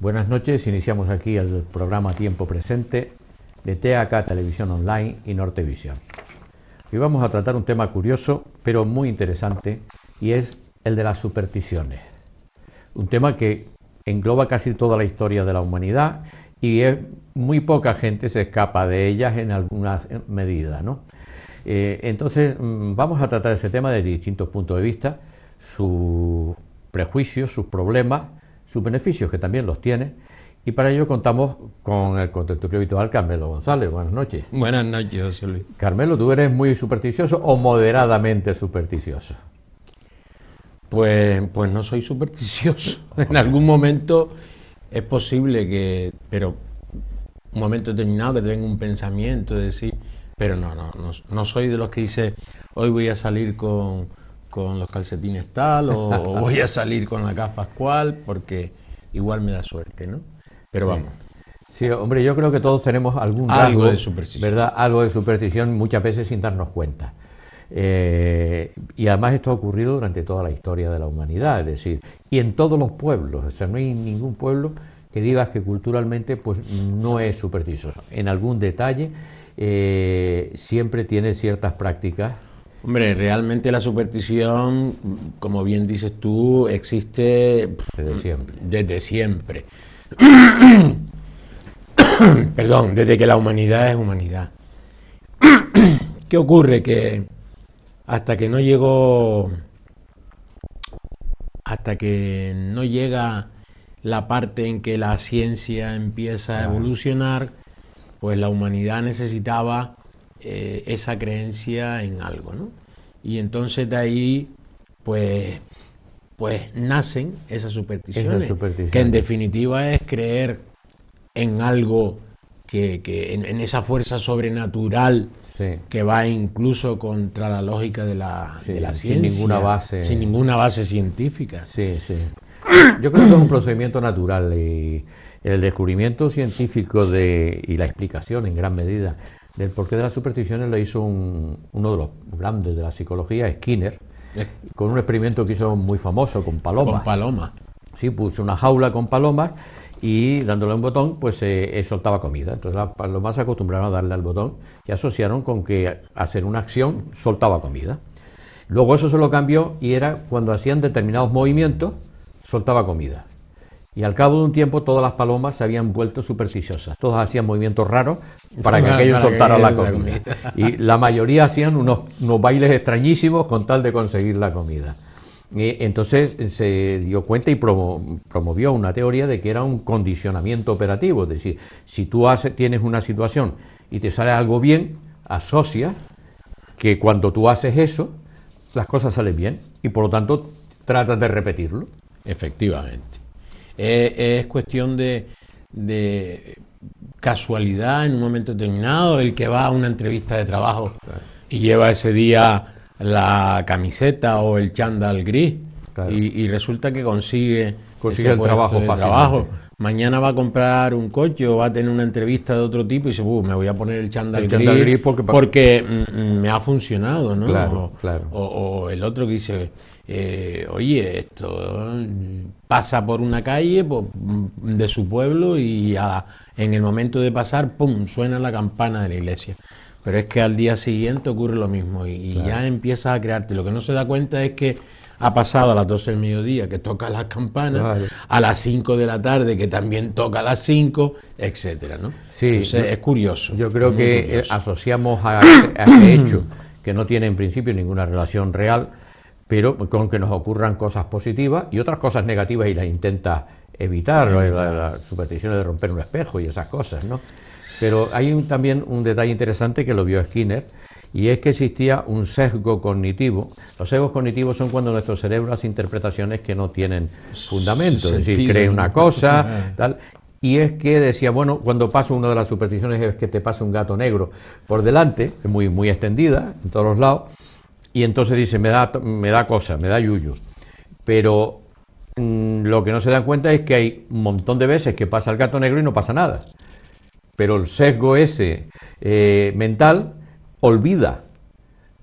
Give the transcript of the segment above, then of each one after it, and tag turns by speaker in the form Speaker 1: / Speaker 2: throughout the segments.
Speaker 1: Buenas noches, iniciamos aquí el programa Tiempo Presente de TAK Televisión Online y Nortevisión. Hoy vamos a tratar un tema curioso, pero muy interesante, y es el de las supersticiones. Un tema que engloba casi toda la historia de la humanidad y muy poca gente se escapa de ellas en alguna medida, ¿no? Entonces vamos a tratar ese tema desde distintos puntos de vista, sus prejuicios, sus problemas, sus beneficios, que también los tiene, y para ello contamos con el contertulio habitual, Carmelo González. Buenas noches.
Speaker 2: Buenas noches, José Luis.
Speaker 1: Carmelo, ¿tú eres muy supersticioso o moderadamente supersticioso?
Speaker 2: Pues no soy supersticioso. En algún momento es posible que, pero un momento determinado que tenga un pensamiento de decir, pero no soy de los que dice, hoy voy a salir con los calcetines tal o voy a salir con las gafas cual, porque igual me da suerte, ¿no? Pero sí, vamos.
Speaker 1: Sí, hombre, yo creo que todos tenemos algo
Speaker 2: de superstición,
Speaker 1: ¿verdad? Algo de superstición, muchas veces sin darnos cuenta. Y además esto ha ocurrido durante toda la historia de la humanidad, es decir, y en todos los pueblos. O sea, no hay ningún pueblo que digas que culturalmente pues no es supersticioso. En algún detalle siempre tiene ciertas prácticas.
Speaker 2: Hombre, realmente la superstición, como bien dices tú, existe desde siempre. Perdón, desde que la humanidad es humanidad. ¿Qué ocurre? Que hasta que no llega la parte en que la ciencia empieza a evolucionar, pues la humanidad necesitaba esa creencia en algo, ¿no? Y entonces de ahí pues nacen esas supersticiones, que en definitiva es creer en algo en esa fuerza sobrenatural, sí, que va incluso contra la lógica de la ciencia, sin ninguna base científica.
Speaker 1: Sí. Yo creo que es un procedimiento natural, y el descubrimiento científico y la explicación en gran medida del porqué de las supersticiones lo hizo uno de los grandes de la psicología, Skinner, con un experimento que hizo muy famoso con palomas.
Speaker 2: Con palomas.
Speaker 1: Sí, puso una jaula con palomas y dándole un botón, pues soltaba comida. Entonces las palomas se acostumbraron a darle al botón y asociaron con que hacer una acción soltaba comida. Luego eso se lo cambió y era cuando hacían determinados movimientos, soltaba comida. Y al cabo de un tiempo todas las palomas se habían vuelto supersticiosas. Todas hacían movimientos raros para que aquello soltara la comida. Y la mayoría hacían unos bailes extrañísimos con tal de conseguir la comida. Y entonces se dio cuenta y promovió una teoría de que era un condicionamiento operativo. Es decir, si tú tienes una situación y te sale algo bien, asocias que cuando tú haces eso, las cosas salen bien. Y por lo tanto, tratas de repetirlo.
Speaker 2: Efectivamente. Es cuestión de casualidad en un momento determinado, el que va a una entrevista de trabajo y lleva ese día la camiseta o el chándal gris, claro, y resulta que consigue
Speaker 1: el trabajo fácilmente.
Speaker 2: Mañana va a comprar un coche o va a tener una entrevista de otro tipo y dice, me voy a poner el chándal gris porque me ha funcionado, ¿no?
Speaker 1: Claro.
Speaker 2: O el otro que dice, oye, esto pasa por una calle de su pueblo y en el momento de pasar, ¡pum!, suena la campana de la iglesia. Pero es que al día siguiente ocurre lo mismo y claro, ya empiezas a crearte. Lo que no se da cuenta es que ha pasado a las 12 del mediodía, que toca las campanas, claro, a las 5 de la tarde, que también toca a las 5, etcétera, ¿no?
Speaker 1: Sí,
Speaker 2: entonces es curioso.
Speaker 1: Yo creo que curioso. Asociamos a este hecho, que no tiene en principio ninguna relación real, pero con que nos ocurran cosas positivas y otras cosas negativas y las intenta evitar, las supersticiones de romper un espejo y esas cosas, ¿no? Pero hay también un detalle interesante que lo vio Skinner, y es que existía un sesgo cognitivo. Los sesgos cognitivos son cuando nuestro cerebro hace interpretaciones que no tienen fundamento, es decir, cree una cosa, tal. Y es que decía, bueno, cuando pasa una de las supersticiones es que te pasa un gato negro por delante, muy, muy extendida, en todos los lados, y entonces dice, me da cosa, me da yuyu. Pero lo que no se dan cuenta es que hay un montón de veces que pasa el gato negro y no pasa nada. Pero el sesgo ese mental olvida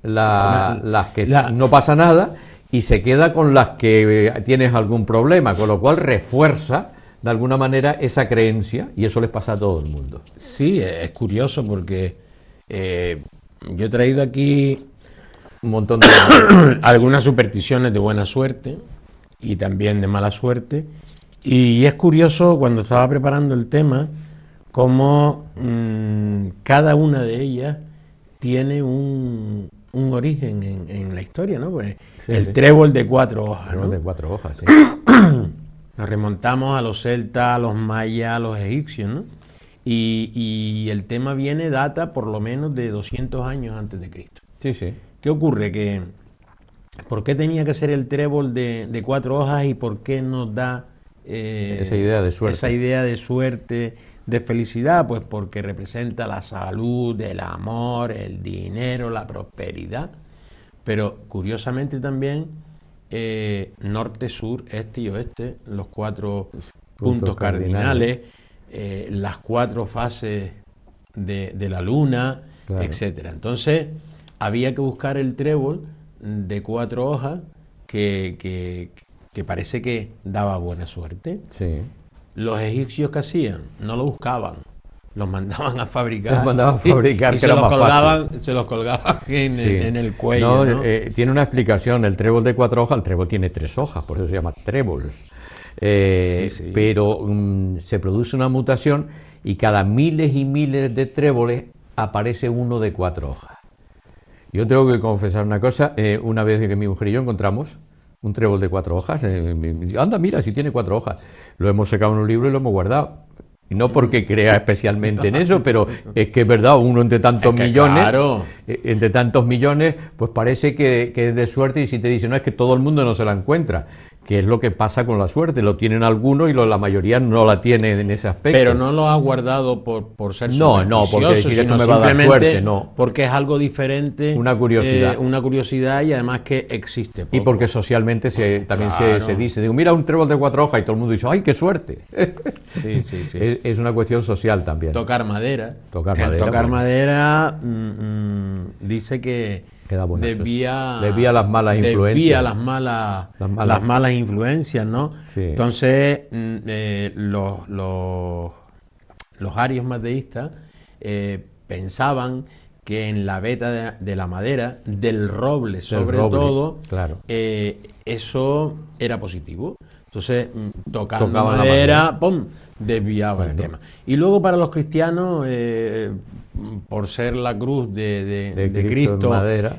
Speaker 1: las que no pasa nada y se queda con las que tienes algún problema, con lo cual refuerza de alguna manera esa creencia, y eso les pasa a todo el mundo.
Speaker 2: Sí, es curioso porque yo he traído aquí
Speaker 1: Un montón de...
Speaker 2: algunas supersticiones de buena suerte y también de mala suerte. Y es curioso cuando estaba preparando el tema cómo cada una de ellas tiene un origen en la historia, ¿no? Pues
Speaker 1: Sí,
Speaker 2: el
Speaker 1: sí.
Speaker 2: trébol de 4 hojas, ¿no?
Speaker 1: De 4 hojas, sí.
Speaker 2: Nos remontamos a los celtas, a los mayas, a los egipcios, ¿no? Y el tema data por lo menos de 200 años antes de Cristo.
Speaker 1: Sí, sí.
Speaker 2: ¿Qué ocurre? ¿Por qué tenía que ser el trébol de 4 hojas y por qué nos da
Speaker 1: Esa idea de suerte.
Speaker 2: esa idea de suerte, de felicidad? Pues porque representa la salud, el amor, el dinero, la prosperidad. Pero curiosamente también norte, sur, este y oeste, los 4 puntos cardinales, las 4 fases de la luna,
Speaker 1: Claro.
Speaker 2: etcétera. Entonces había que buscar el trébol de 4 hojas que parece que daba buena suerte.
Speaker 1: Sí.
Speaker 2: Los egipcios, ¿qué hacían? No lo buscaban, los mandaban a fabricar.
Speaker 1: Los mandaban a fabricar,
Speaker 2: y
Speaker 1: que
Speaker 2: se
Speaker 1: era
Speaker 2: los
Speaker 1: más
Speaker 2: colgaban,
Speaker 1: fácil.
Speaker 2: se los colgaban en,
Speaker 1: Sí.
Speaker 2: en el cuello. ¿no?
Speaker 1: Tiene una explicación. El trébol de 4 hojas, el trébol tiene 3 hojas, por eso se llama trébol.
Speaker 2: Sí, sí.
Speaker 1: Pero se produce una mutación y cada miles y miles de tréboles aparece uno de 4 hojas. Yo tengo que confesar una cosa. Una vez que mi mujer y yo encontramos un trébol de 4 hojas, anda, mira, si tiene 4 hojas. Lo hemos sacado en un libro y lo hemos guardado. Y no porque crea especialmente en eso, pero es que es verdad, uno entre tantos millones,
Speaker 2: Claro.
Speaker 1: entre tantos millones, pues parece que es de suerte, y si te dicen, no, es que todo el mundo no se la encuentra, que es lo que pasa con la suerte, lo tienen algunos y la mayoría no la tienen en ese aspecto.
Speaker 2: Pero no lo has guardado por ser
Speaker 1: No, no, porque decir
Speaker 2: supersticioso,
Speaker 1: esto
Speaker 2: sino
Speaker 1: me va a dar
Speaker 2: simplemente
Speaker 1: suerte, no.
Speaker 2: porque es algo diferente.
Speaker 1: Una curiosidad.
Speaker 2: Una curiosidad y además que existe
Speaker 1: Y
Speaker 2: poco.
Speaker 1: porque socialmente también
Speaker 2: Claro.
Speaker 1: se dice, digo, mira un trébol de 4 hojas, y todo el mundo dice, ¡ay, qué suerte!
Speaker 2: Sí, sí, sí.
Speaker 1: Es una cuestión social también.
Speaker 2: Tocar madera.
Speaker 1: Tocar
Speaker 2: El
Speaker 1: madera,
Speaker 2: tocar
Speaker 1: bueno.
Speaker 2: madera dice que
Speaker 1: Que da buena
Speaker 2: desvía
Speaker 1: las malas influencias.
Speaker 2: Desvía las malas influencias, ¿no?
Speaker 1: Sí.
Speaker 2: Entonces, los arios mateístas pensaban que en la veta de la madera, del roble sobre
Speaker 1: roble,
Speaker 2: todo,
Speaker 1: claro.
Speaker 2: eso era positivo. Entonces, tocando
Speaker 1: Tocaban la
Speaker 2: madera,
Speaker 1: madera.
Speaker 2: ¡pum!, desviaba el tema. Y luego para los cristianos, por ser la cruz de Cristo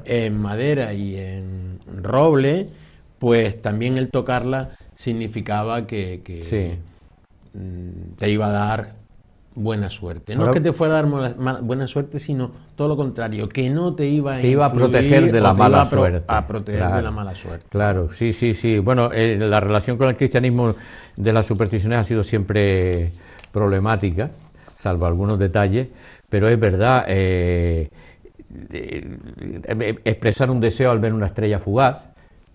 Speaker 2: en madera y en roble, pues también el tocarla significaba que
Speaker 1: Sí.
Speaker 2: te iba a dar buena suerte. No
Speaker 1: Ahora-
Speaker 2: es que te fuera a dar buena suerte, sino todo lo contrario, que no te iba a
Speaker 1: Te iba a
Speaker 2: influir
Speaker 1: proteger de
Speaker 2: o
Speaker 1: la
Speaker 2: te
Speaker 1: mala
Speaker 2: iba
Speaker 1: suerte.
Speaker 2: a proteger de
Speaker 1: Claro.
Speaker 2: la mala suerte.
Speaker 1: Claro, sí, sí, sí. Bueno, la relación con el cristianismo de las supersticiones ha sido siempre problemática, salvo algunos detalles, pero es verdad, expresar un deseo al ver una estrella fugaz,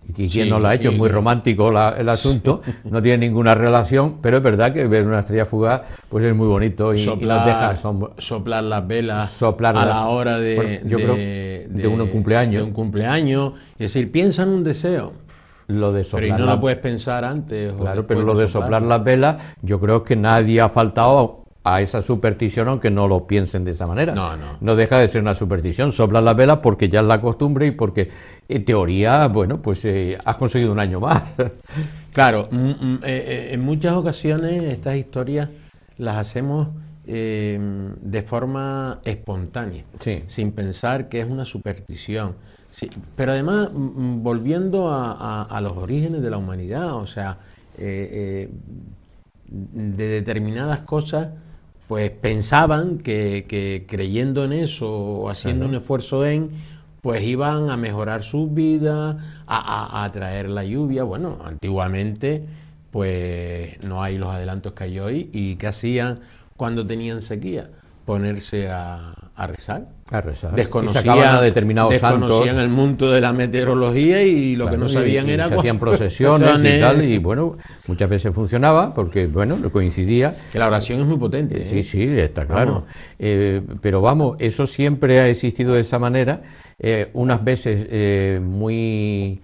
Speaker 1: y quien
Speaker 2: Sí,
Speaker 1: no lo ha hecho, es muy romántico el asunto, no tiene ninguna relación, pero es verdad que ver una estrella fugaz pues es muy bonito y nos deja
Speaker 2: Soplar las velas
Speaker 1: Soplar
Speaker 2: a
Speaker 1: la-
Speaker 2: la hora
Speaker 1: bueno, yo creo de un cumpleaños.
Speaker 2: de un cumpleaños. Es decir, piensa en un deseo,
Speaker 1: lo de
Speaker 2: pero
Speaker 1: soplar
Speaker 2: y no
Speaker 1: la-
Speaker 2: lo puedes pensar antes. o
Speaker 1: Claro,
Speaker 2: después
Speaker 1: pero lo de soplar las velas, yo creo que nadie ha faltado a esa superstición, aunque no lo piensen de esa manera.
Speaker 2: No, no.
Speaker 1: No deja de ser una superstición. Soplas las velas porque ya es la costumbre y porque, en teoría, bueno, pues has conseguido un año más.
Speaker 2: Claro, en muchas ocasiones estas historias las hacemos de forma espontánea,
Speaker 1: Sí.
Speaker 2: sin pensar que es una superstición. Sí, pero además, volviendo a los orígenes de la humanidad, o sea, de determinadas cosas, pues pensaban que creyendo en eso o haciendo un esfuerzo pues iban a mejorar sus vidas, a atraer la lluvia. Bueno, antiguamente pues no hay los adelantos que hay hoy. ¿Y qué hacían cuando tenían sequía? Ponerse a rezar.
Speaker 1: A rezar. Y
Speaker 2: Desconocían,
Speaker 1: sacaban a determinados
Speaker 2: desconocían
Speaker 1: santos.
Speaker 2: el mundo de la meteorología y lo que
Speaker 1: Claro,
Speaker 2: no sabían
Speaker 1: y
Speaker 2: era
Speaker 1: se hacían procesiones y tal, y bueno, muchas veces funcionaba porque, bueno, coincidía.
Speaker 2: que la oración es muy potente.
Speaker 1: Sí,
Speaker 2: ¿eh?
Speaker 1: sí, está claro.
Speaker 2: Vamos.
Speaker 1: Pero vamos, eso siempre ha existido de esa manera, unas veces muy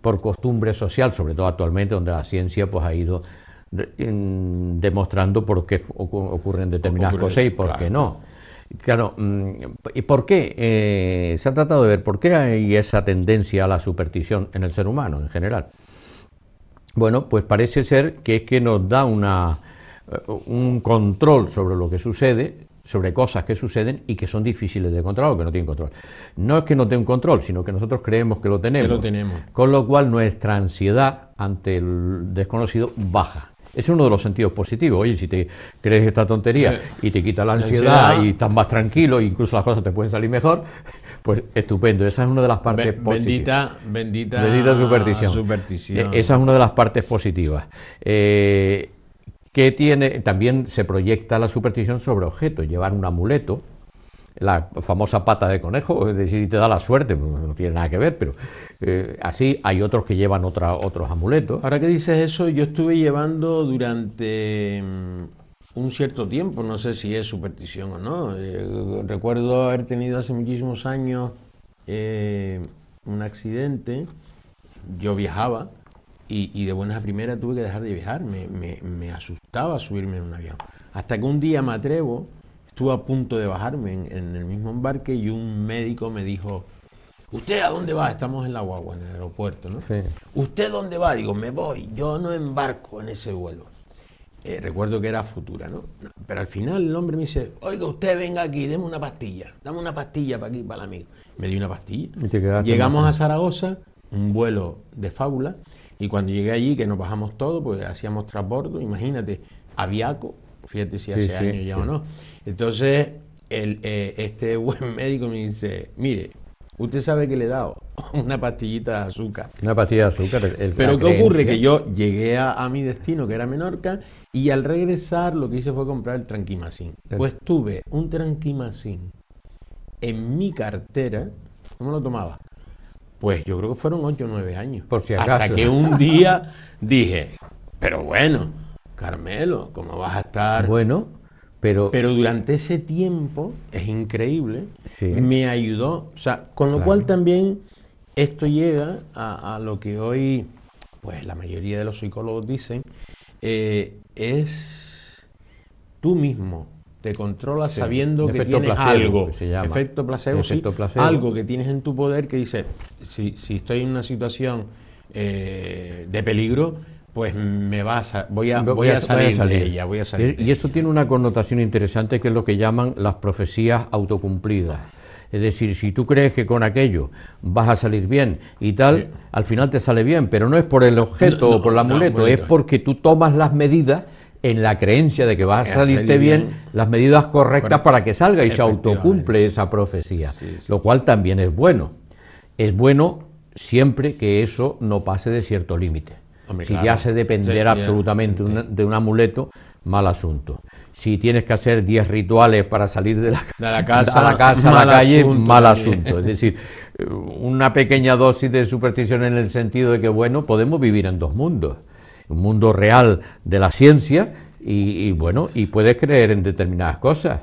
Speaker 1: por costumbre social, sobre todo actualmente, donde la ciencia pues ha ido demostrando por qué ocurren determinadas cosas y por qué no. Claro, ¿y por qué? Se ha tratado de ver por qué hay esa tendencia a la superstición en el ser humano en general. Bueno, pues parece ser que es que nos da un control sobre lo que sucede, sobre cosas que suceden y que son difíciles de controlar o que no tienen control. No es que no tenga un control, sino que nosotros creemos que lo tenemos. Con lo cual nuestra ansiedad ante el desconocido baja. Es uno de los sentidos positivos. Oye, si te crees esta tontería y te quita la ansiedad y estás más tranquilo, incluso las cosas te pueden salir mejor, pues estupendo. Esa es una de las partes positivas. Bendita superstición. Esa es una de las partes positivas. Que tiene, también se proyecta la superstición sobre objetos, llevar un amuleto, la famosa pata de conejo, es decir, te da la suerte, pues no tiene nada que ver, pero así hay otros que llevan otros amuletos.
Speaker 2: Ahora que dices eso, yo estuve llevando durante un cierto tiempo, no sé si es superstición o no, recuerdo haber tenido hace muchísimos años un accidente, yo viajaba, y de buenas a primeras tuve que dejar de viajar, me asustaba subirme en un avión. Hasta que un día me atrevo, estuve a punto de bajarme en el mismo embarque y un médico me dijo, ¿usted a dónde va? Estamos en la guagua, en el aeropuerto, ¿no? Sí. ¿Usted dónde va? Digo, me voy, yo no embarco en ese vuelo. Recuerdo que era Futura, ¿no? Pero al final el hombre me dice, oiga, usted venga aquí, deme una pastilla, dame una pastilla para aquí, para el amigo. Me dio una pastilla. Llegamos a Zaragoza, un vuelo de fábula. Y cuando llegué allí, que nos bajamos todos, pues hacíamos transbordo, imagínate, Aviaco, fíjate si hace años ya o no. Entonces, este buen médico me dice, mire, usted sabe que le he dado una pastillita de azúcar.
Speaker 1: Una pastilla de azúcar.
Speaker 2: Pero ¿qué ocurre? Que yo llegué a mi destino, que era Menorca, y al regresar lo que hice fue comprar el Tranquimacin. Pues tuve un Tranquimacin en mi cartera. ¿Cómo lo tomaba? Pues yo creo que fueron 8 o 9 años.
Speaker 1: Por si acaso.
Speaker 2: Hasta que un día dije, pero bueno, Carmelo, ¿cómo vas a estar?
Speaker 1: Bueno, pero
Speaker 2: durante ese tiempo, es increíble,
Speaker 1: sí,
Speaker 2: me ayudó. O sea, con lo cual también esto llega a lo que hoy, pues la mayoría de los psicólogos dicen, es tú mismo. Te controlas sabiendo que tienes algo, efecto placebo, algo que tienes en tu poder que dice, si estoy en una situación de peligro, pues voy a salir de ella.
Speaker 1: Y eso tiene una connotación interesante que es lo que llaman las profecías autocumplidas. Es decir, si tú crees que con aquello vas a salir bien y tal, al final te sale bien, pero no es por el objeto o por el amuleto, es porque tú tomas las medidas en la creencia de que vas a salirte bien, las medidas correctas para que salga y se autocumple esa profecía, lo cual también es bueno. Es bueno siempre que eso no pase de cierto límite. Si ya se depender absolutamente de un amuleto, mal asunto. Si tienes que hacer 10 rituales para salir de la casa a la calle, mal asunto. Es decir, una pequeña dosis de superstición en el sentido de que, bueno, podemos vivir en dos mundos. Un mundo real de la ciencia y puedes creer en determinadas cosas.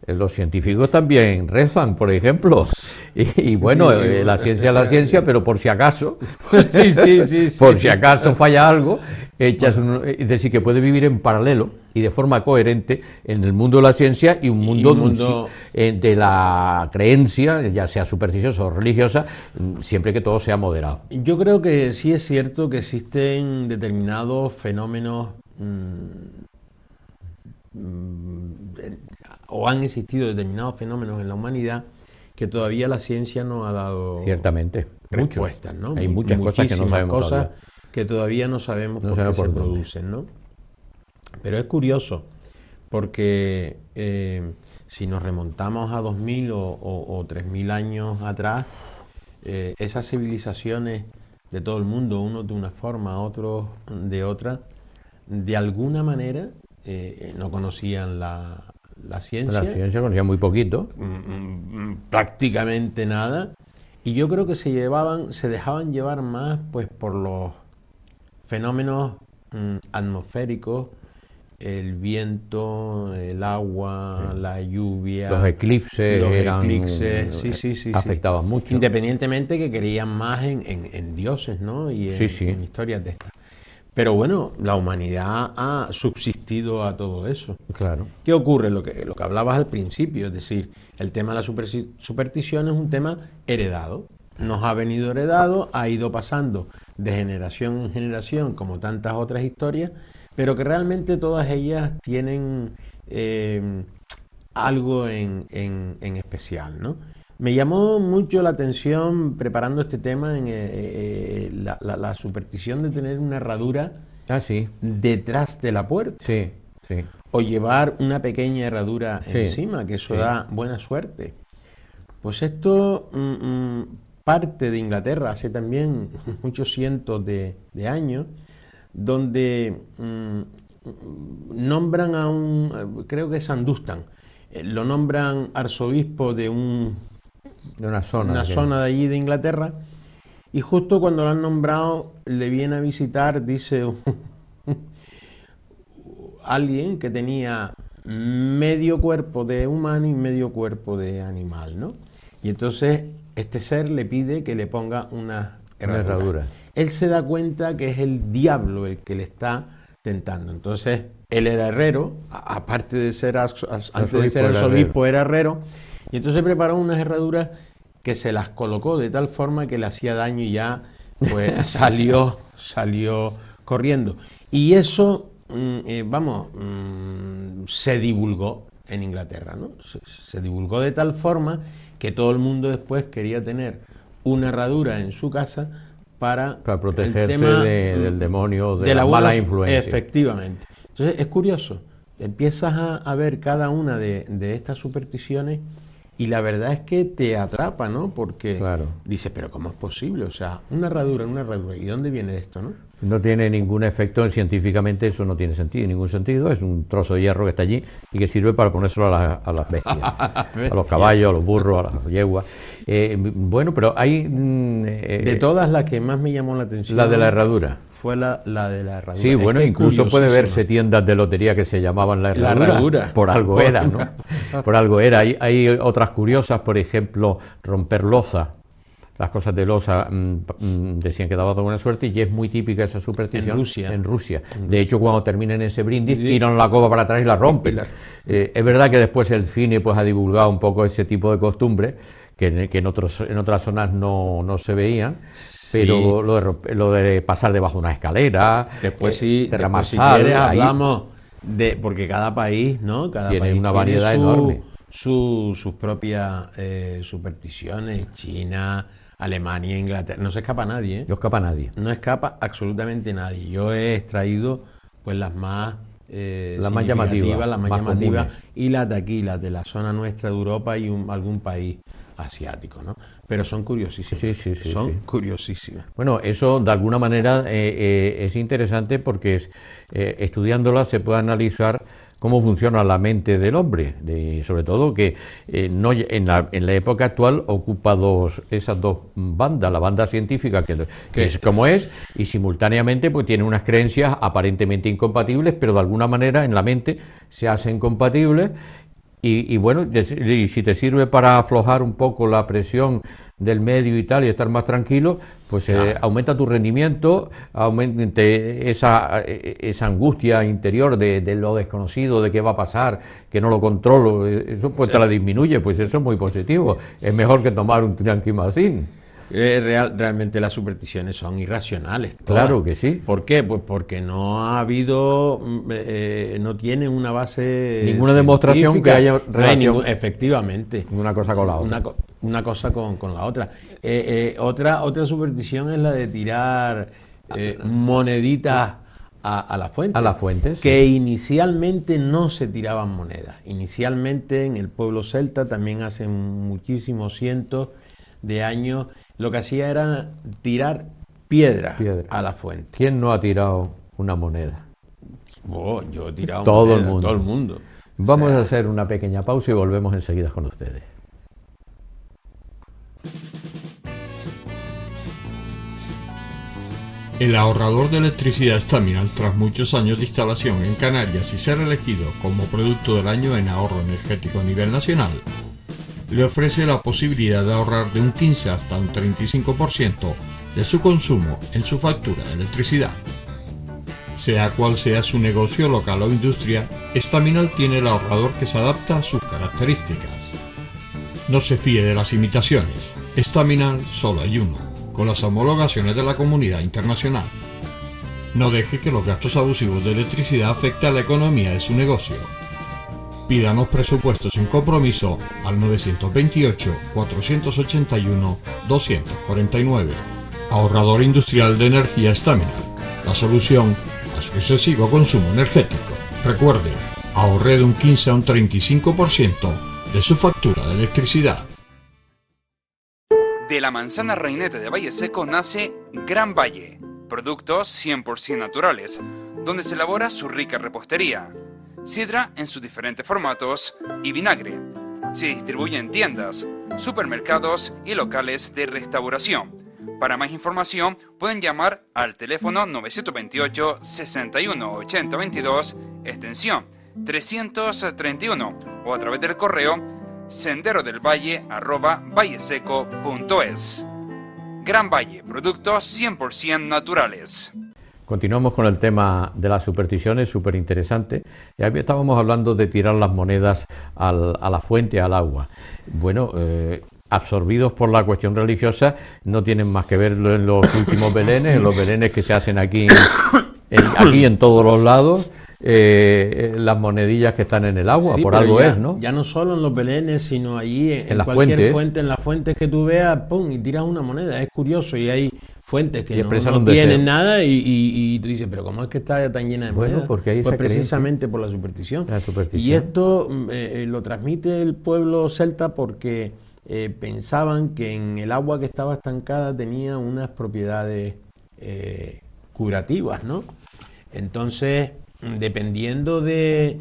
Speaker 1: Los científicos también rezan, por ejemplo, y bueno, la ciencia es la ciencia, pero por si acaso, por si acaso falla algo, es decir, que puede vivir en paralelo y de forma coherente en el mundo de la ciencia y un mundo de la creencia, ya sea supersticiosa o religiosa, siempre que todo sea moderado.
Speaker 2: Yo creo que sí es cierto que existen determinados fenómenos o han existido determinados fenómenos en la humanidad que todavía la ciencia no ha dado
Speaker 1: ciertamente
Speaker 2: respuestas, ¿no?
Speaker 1: Hay muchas cosas que no sabemos
Speaker 2: que todavía no sabemos por qué se producen, ¿no? Pero es curioso porque si nos remontamos a 2000 o 3000 años atrás, esas civilizaciones de todo el mundo, unos de una forma, otros de otra, de alguna manera no conocían la ciencia.
Speaker 1: La ciencia conocía muy poquito.
Speaker 2: Prácticamente nada. Y yo creo que se dejaban llevar más pues por los fenómenos atmosféricos, el viento, el agua, la lluvia.
Speaker 1: Los eclipses afectaban mucho.
Speaker 2: Independientemente que creían más en dioses, ¿no? Y en historias de estas. Pero bueno, la humanidad ha subsistido a todo eso.
Speaker 1: Claro.
Speaker 2: ¿Qué ocurre? Lo que hablabas al principio, es decir, el tema de la superstición es un tema heredado. Nos ha venido heredado, ha ido pasando de generación en generación, como tantas otras historias, pero que realmente todas ellas tienen algo en especial, ¿no? Me llamó mucho la atención, preparando este tema, en la superstición de tener una herradura detrás de la puerta.
Speaker 1: Sí, sí.
Speaker 2: O llevar una pequeña herradura encima, que eso da buena suerte. Pues esto parte de Inglaterra hace también muchos cientos de años, donde nombran a creo que es Sandustan, lo nombran arzobispo de una zona de allí de Inglaterra, y justo cuando lo han nombrado le viene a visitar, dice, alguien que tenía medio cuerpo de humano y medio cuerpo de animal, ¿no? Y entonces este ser le pide que le ponga una herradura. Él se da cuenta que es el diablo el que le está tentando. Entonces él era herrero, aparte de ser arzobispo, era herrero. Y entonces preparó unas herraduras que se las colocó de tal forma que le hacía daño y ya pues salió corriendo. Y eso, se divulgó en Inglaterra, ¿no? Se divulgó de tal forma que todo el mundo después quería tener una herradura en su casa para
Speaker 1: protegerse del demonio, de la mala influencia.
Speaker 2: Efectivamente. Entonces es curioso, empiezas a ver cada una de estas supersticiones y la verdad es que te atrapa, ¿no? Porque dices, pero ¿cómo es posible? O sea, una herradura, ¿y dónde viene esto, no?
Speaker 1: No tiene ningún efecto, científicamente eso no tiene ningún sentido, es un trozo de hierro que está allí y que sirve para ponérselo a las bestias, a los caballos, a los burros, a las yeguas. Bueno, pero hay...
Speaker 2: de todas, la que más me llamó la atención...
Speaker 1: La de la herradura.
Speaker 2: Fue la de la herradura.
Speaker 1: Sí, bueno, incluso puede verse tiendas de lotería que se llamaban la herradura. Por algo era, ¿no? Por algo era. Hay otras curiosas, por ejemplo, romper loza. Las cosas de loza decían que daba buena suerte y es muy típica esa superstición en Rusia. De hecho, cuando terminen ese brindis, tiran la copa para atrás y la rompen. Es verdad que después el cine pues ha divulgado un poco ese tipo de costumbres que en otras zonas no se veían. Pero lo de pasar debajo de una escalera,
Speaker 2: después si quieres hablamos de, porque cada país, ¿no?
Speaker 1: Tiene país una variedad enorme.
Speaker 2: Sus propias supersticiones. China, Alemania, Inglaterra, no se escapa nadie, ¿eh?
Speaker 1: No escapa nadie.
Speaker 2: No escapa absolutamente nadie. Yo he extraído pues las más
Speaker 1: llamativas,
Speaker 2: las más llamativas y las de aquí, las de la zona nuestra de Europa y algún país asiático, ¿no? Pero son curiosísimas. Sí. Curiosísimas.
Speaker 1: Bueno, eso de alguna manera es interesante porque estudiándola se puede analizar cómo funciona la mente del hombre, sobre todo que en la época actual ocupa esas dos bandas, la banda científica que es como es, y simultáneamente pues tiene unas creencias aparentemente incompatibles, pero de alguna manera en la mente se hacen compatibles. Y bueno, y si te sirve para aflojar un poco la presión del medio y tal y estar más tranquilo, pues aumenta tu rendimiento, aumenta esa angustia interior de lo desconocido, de qué va a pasar, que no lo controlo, eso pues te la disminuye, pues eso es muy positivo, es mejor que tomar un tranquimacín.
Speaker 2: Realmente las supersticiones son irracionales.
Speaker 1: Claro que sí.
Speaker 2: ¿Por qué? Pues porque no ha habido, no tienen una base
Speaker 1: ninguna demostración que haya relación.
Speaker 2: Efectivamente.
Speaker 1: Una cosa con la otra.
Speaker 2: Una cosa con la otra. Otra superstición es la de tirar moneditas a la fuente.
Speaker 1: A la fuente, sí.
Speaker 2: Que inicialmente no se tiraban monedas. Inicialmente en el pueblo celta, también hace muchísimos cientos de años, lo que hacía era tirar piedra a la fuente.
Speaker 1: ¿Quién no ha tirado una moneda?
Speaker 2: Yo he tirado
Speaker 1: todo
Speaker 2: el mundo.
Speaker 1: Vamos a hacer una pequeña pausa y volvemos enseguida con ustedes.
Speaker 3: El ahorrador de electricidad Staminal, tras muchos años de instalación en Canarias y ser elegido como producto del año en ahorro energético a nivel nacional, le ofrece la posibilidad de ahorrar de un 15 hasta un 35% de su consumo en su factura de electricidad. Sea cual sea su negocio local o industria, Staminal tiene el ahorrador que se adapta a sus características. No se fíe de las imitaciones. Staminal solo hay uno, con las homologaciones de la comunidad internacional. No deje que los gastos abusivos de electricidad afecten a la economía de su negocio. Pídanos presupuestos sin compromiso al 928-481-249. Ahorrador industrial de energía Staminal. La solución a su excesivo consumo energético. Recuerde, ahorre de un 15 a un 35% de su factura de electricidad.
Speaker 4: De la manzana reinete de Valle Seco nace Gran Valle, productos 100% naturales, donde se elabora su rica repostería, sidra en sus diferentes formatos y vinagre. Se distribuye en tiendas, supermercados y locales de restauración. Para más información pueden llamar al teléfono 928 61 80 22, extensión 331, o a través del correo senderodelvalle@valleseco.es. Gran Valle, productos 100% naturales.
Speaker 1: Continuamos con el tema de las supersticiones, súper interesante. Ya estábamos hablando de tirar las monedas a la fuente, al agua. Bueno, absorbidos por la cuestión religiosa, no tienen más que verlo en los últimos belenes, en los belenes que se hacen aquí en todos los lados. Las monedillas que están en el agua, sí, por algo
Speaker 2: ya,
Speaker 1: es, ¿no?
Speaker 2: Ya no solo en los belenes, sino allí en
Speaker 1: las
Speaker 2: cualquier
Speaker 1: fuentes.
Speaker 2: En las fuentes que tú veas, pum, y tiras una moneda. Es curioso, y hay fuentes que no
Speaker 1: un
Speaker 2: tienen
Speaker 1: deseo.
Speaker 2: nada y tú dices, pero ¿cómo es que está tan llena de monedas?
Speaker 1: Bueno, porque hay
Speaker 2: pues
Speaker 1: esa
Speaker 2: precisamente por la superstición.
Speaker 1: La superstición.
Speaker 2: Y esto lo transmite el pueblo celta porque pensaban que en el agua que estaba estancada tenía unas propiedades curativas, ¿no? Entonces, dependiendo de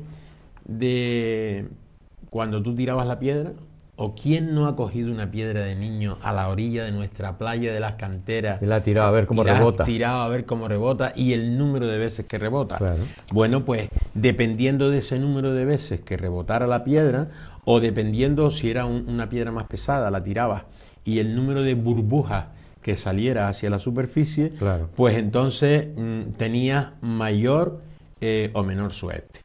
Speaker 2: cuando tú tirabas la piedra, o quién no ha cogido una piedra de niño a la orilla de nuestra playa de las canteras
Speaker 1: Y la ha tirado a ver cómo rebota.
Speaker 2: Tirado a ver cómo rebota y el número de veces que rebota.
Speaker 1: Claro.
Speaker 2: Bueno, pues dependiendo de ese número de veces que rebotara la piedra, o dependiendo si era una piedra más pesada, la tirabas, y el número de burbujas que saliera hacia la superficie,
Speaker 1: Claro.
Speaker 2: pues entonces tenías mayor o menor suerte.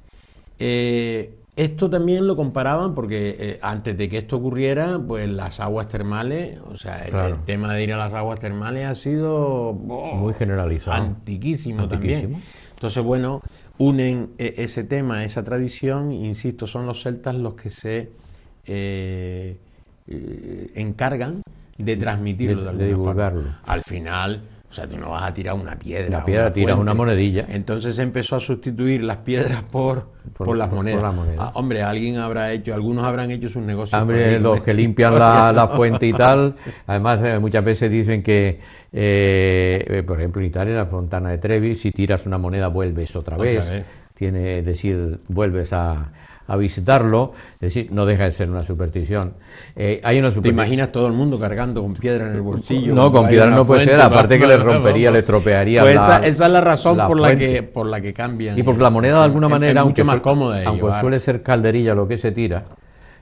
Speaker 2: Esto también lo comparaban porque antes de que esto ocurriera, pues las aguas termales, o sea,
Speaker 1: Claro.
Speaker 2: el tema de ir a las aguas termales ha sido
Speaker 1: Muy generalizado.
Speaker 2: antiquísimo también. Entonces, bueno, unen ese tema, esa tradición, insisto, son los celtas los que se encargan de transmitirlo,
Speaker 1: de divulgarlo.
Speaker 2: forma. Al final, o sea, tú no vas a tirar una piedra.
Speaker 1: La piedra, tiras
Speaker 2: fuente.
Speaker 1: una monedilla.
Speaker 2: Entonces se empezó a sustituir las piedras por las monedas.
Speaker 1: Por la moneda.
Speaker 2: Ah, hombre, algunos habrán hecho sus negocios.
Speaker 1: Hombre,
Speaker 2: por ahí,
Speaker 1: los
Speaker 2: ¿no?
Speaker 1: que limpian la fuente y tal, además muchas veces dicen que, por ejemplo, en Italia, la Fontana de Trevi, si tiras una moneda vuelves otra vez. Es decir, vuelves a visitarlo, es decir, no deja de ser una superstición. Hay una
Speaker 2: ¿Te imaginas todo el mundo cargando con piedra en el bolsillo?
Speaker 1: No, con piedra no puede ser, aparte que le rompería, le estropearía.
Speaker 2: Pues esa es la razón por
Speaker 1: fuente.
Speaker 2: la que cambian.
Speaker 1: Y porque la moneda de alguna manera,
Speaker 2: es mucho más cómoda de
Speaker 1: aunque
Speaker 2: llevar.
Speaker 1: suele ser calderilla lo que se tira,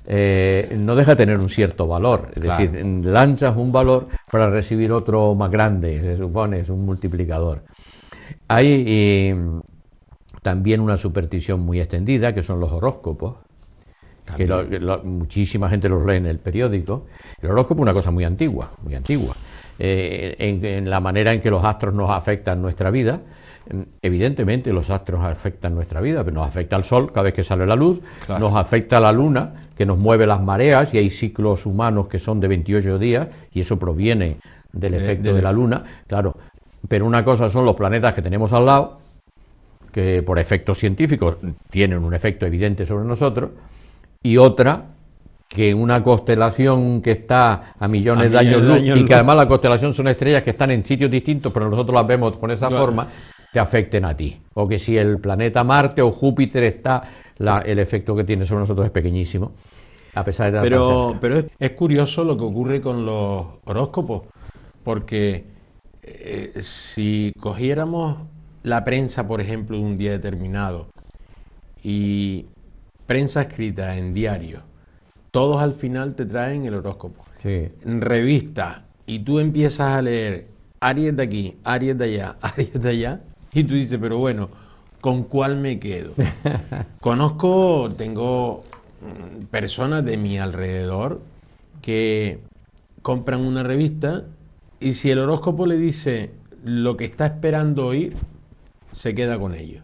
Speaker 1: no deja de tener un cierto valor. Es
Speaker 2: Claro.
Speaker 1: decir, lanzas un valor para recibir otro más grande, se supone, es un multiplicador. Hay también una superstición muy extendida, que son los horóscopos, que muchísima gente los lee en el periódico. El horóscopo es una cosa muy antigua, en la manera en que los astros nos afectan nuestra vida. Evidentemente los astros afectan nuestra vida, pero nos afecta el sol cada vez que sale la luz,
Speaker 2: Claro.
Speaker 1: nos afecta la luna, que nos mueve las mareas, y hay ciclos humanos que son de 28 días, y eso proviene del efecto de la luna, claro. Pero una cosa son los planetas que tenemos al lado, que por efectos científicos tienen un efecto evidente sobre nosotros, y otra, que una constelación que está a millones de años luz, y que además la constelación son estrellas que están en sitios distintos, pero nosotros las vemos con esa forma, te afecten a ti. O que si el planeta Marte o Júpiter está, el efecto que tiene sobre nosotros es pequeñísimo, a pesar de estar tan cerca.
Speaker 2: Pero es curioso lo que ocurre con los horóscopos, porque si cogiéramos la prensa, por ejemplo, de un día determinado, y prensa escrita en diario, todos al final te traen el horóscopo.
Speaker 1: Sí.
Speaker 2: En revista, y tú empiezas a leer Aries de aquí, Aries de allá, Aries de allá, Y tú dices, pero bueno, ¿con cuál me quedo? Tengo personas de mi alrededor que compran una revista y si el horóscopo le dice lo que está esperando oír, se queda con ello.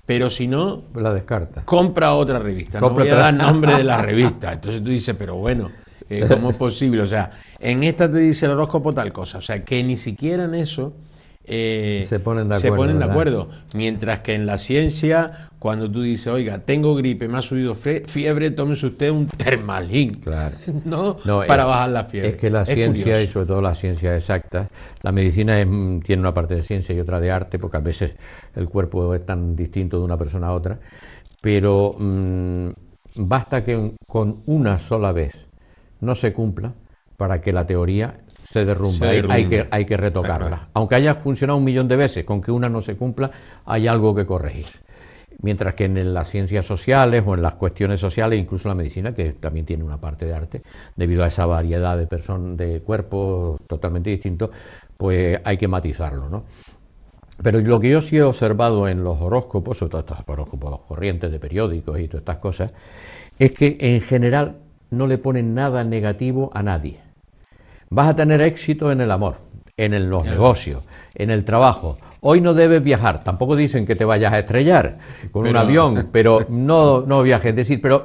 Speaker 2: Pero si no,
Speaker 1: la descarta.
Speaker 2: Compra otra revista. No voy a dar nombre de la revista. Entonces tú dices, pero bueno, ¿cómo es posible? O sea, en esta te dice el horóscopo tal cosa. O sea, que ni siquiera en eso
Speaker 1: se ponen de
Speaker 2: acuerdo. Mientras que en la ciencia, cuando tú dices, oiga, tengo gripe, me ha subido fiebre, tómese usted un Termalín.
Speaker 1: Claro.
Speaker 2: ¿No? Para bajar la fiebre.
Speaker 1: Es que la ciencia, curioso. Y sobre todo la ciencia exacta, la medicina tiene una parte de ciencia y otra de arte, porque a veces el cuerpo es tan distinto de una persona a otra, pero basta que con una sola vez no se cumpla para que la teoría se derrumbe. Hay que retocarla. Aunque haya funcionado 1.000.000 de veces, con que una no se cumpla, hay algo que corregir. Mientras que en las ciencias sociales o en las cuestiones sociales, incluso la medicina, que también tiene una parte de arte, debido a esa variedad de cuerpos totalmente distintos, pues hay que matizarlo, ¿no? Pero lo que yo sí he observado en los horóscopos, sobre todo estos horóscopos corrientes de periódicos y todas estas cosas, es que en general no le ponen nada negativo a nadie. Vas a tener éxito en el amor, en los negocios, en el trabajo. Hoy no debes viajar, tampoco dicen que te vayas a estrellar con un avión, pero no viajes. Es decir, pero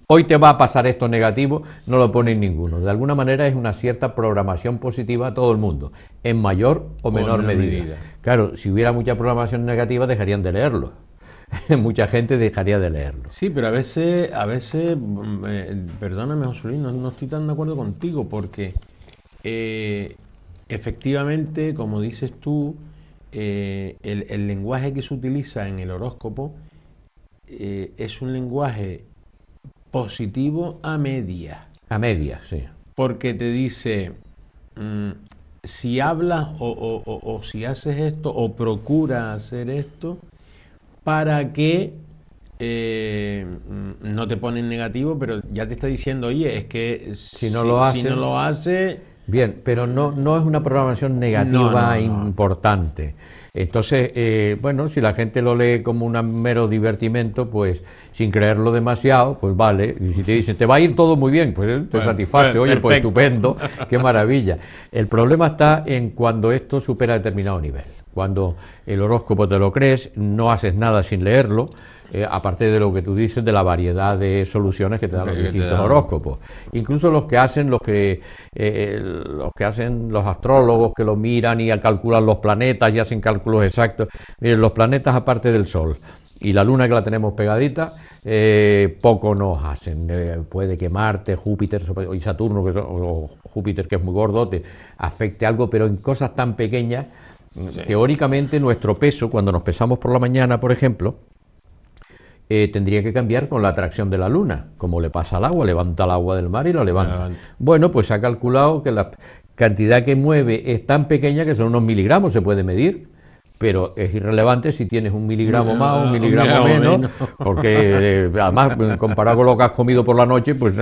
Speaker 1: hoy te va a pasar esto negativo, no lo ponen ninguno. De alguna manera es una cierta programación positiva a todo el mundo, en mayor o menor medida. Claro, si hubiera mucha programación negativa dejarían de leerlo. Mucha gente dejaría de leerlo.
Speaker 2: Sí, pero a veces perdóname, José Luis, no estoy tan de acuerdo contigo, porque efectivamente, como dices tú, el lenguaje que se utiliza en el horóscopo es un lenguaje positivo a medias.
Speaker 1: A medias, sí.
Speaker 2: Porque te dice, si hablas o si haces esto o procura hacer esto, para que no te ponen negativo, pero ya te está diciendo, oye, es que si no lo hace...
Speaker 1: Bien, pero no es una programación negativa importante. Entonces, bueno, si la gente lo lee como un mero divertimento, pues sin creerlo demasiado, pues vale. Y si te dicen, te va a ir todo muy bien, pues te satisface, oye, pues estupendo, qué maravilla. El problema está en cuando esto supera determinado nivel. Cuando el horóscopo te lo crees, no haces nada sin leerlo, aparte de lo que tú dices de la variedad de soluciones que te dan los distintos horóscopos. Incluso los que hacen los astrólogos que lo miran y calculan los planetas y hacen cálculos exactos. Miren, los planetas aparte del Sol y la Luna, que la tenemos pegadita, poco nos hacen. Puede que Marte, Júpiter y Saturno, o Júpiter, que es muy gordote, afecte algo, pero en cosas tan pequeñas. Sí. Teóricamente nuestro peso, cuando nos pesamos por la mañana, por ejemplo, tendría que cambiar con la atracción de la Luna, como le pasa al agua, levanta el agua del mar y la levanta. Bueno, pues se ha calculado que la cantidad que mueve es tan pequeña que son unos miligramos, se puede medir, pero es irrelevante si tienes 1 miligramo más o 1 miligramo menos, porque además, comparado con lo que has comido por la noche, pues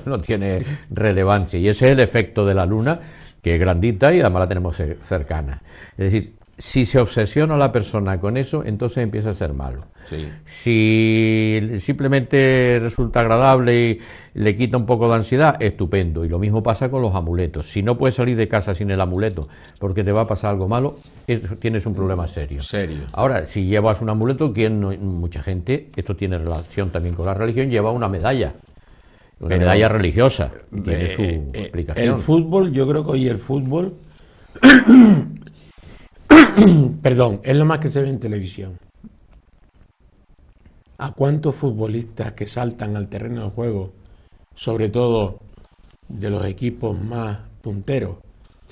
Speaker 1: no tiene relevancia. Y ese es el efecto de la Luna, que es grandita y además la tenemos cercana. Es decir, si se obsesiona la persona con eso, entonces empieza a ser malo. Sí. Si simplemente resulta agradable y le quita un poco de ansiedad, estupendo. Y lo mismo pasa con los amuletos. Si no puedes salir de casa sin el amuleto porque te va a pasar algo malo, tienes un problema serio. Ahora, si llevas un amuleto, mucha gente, esto tiene relación también con la religión, lleva una medalla. Una medalla religiosa, tiene su explicación.
Speaker 2: El fútbol, yo creo que hoy el fútbol, perdón, es lo más que se ve en televisión. ¿A cuántos futbolistas que saltan al terreno de juego, sobre todo de los equipos más punteros,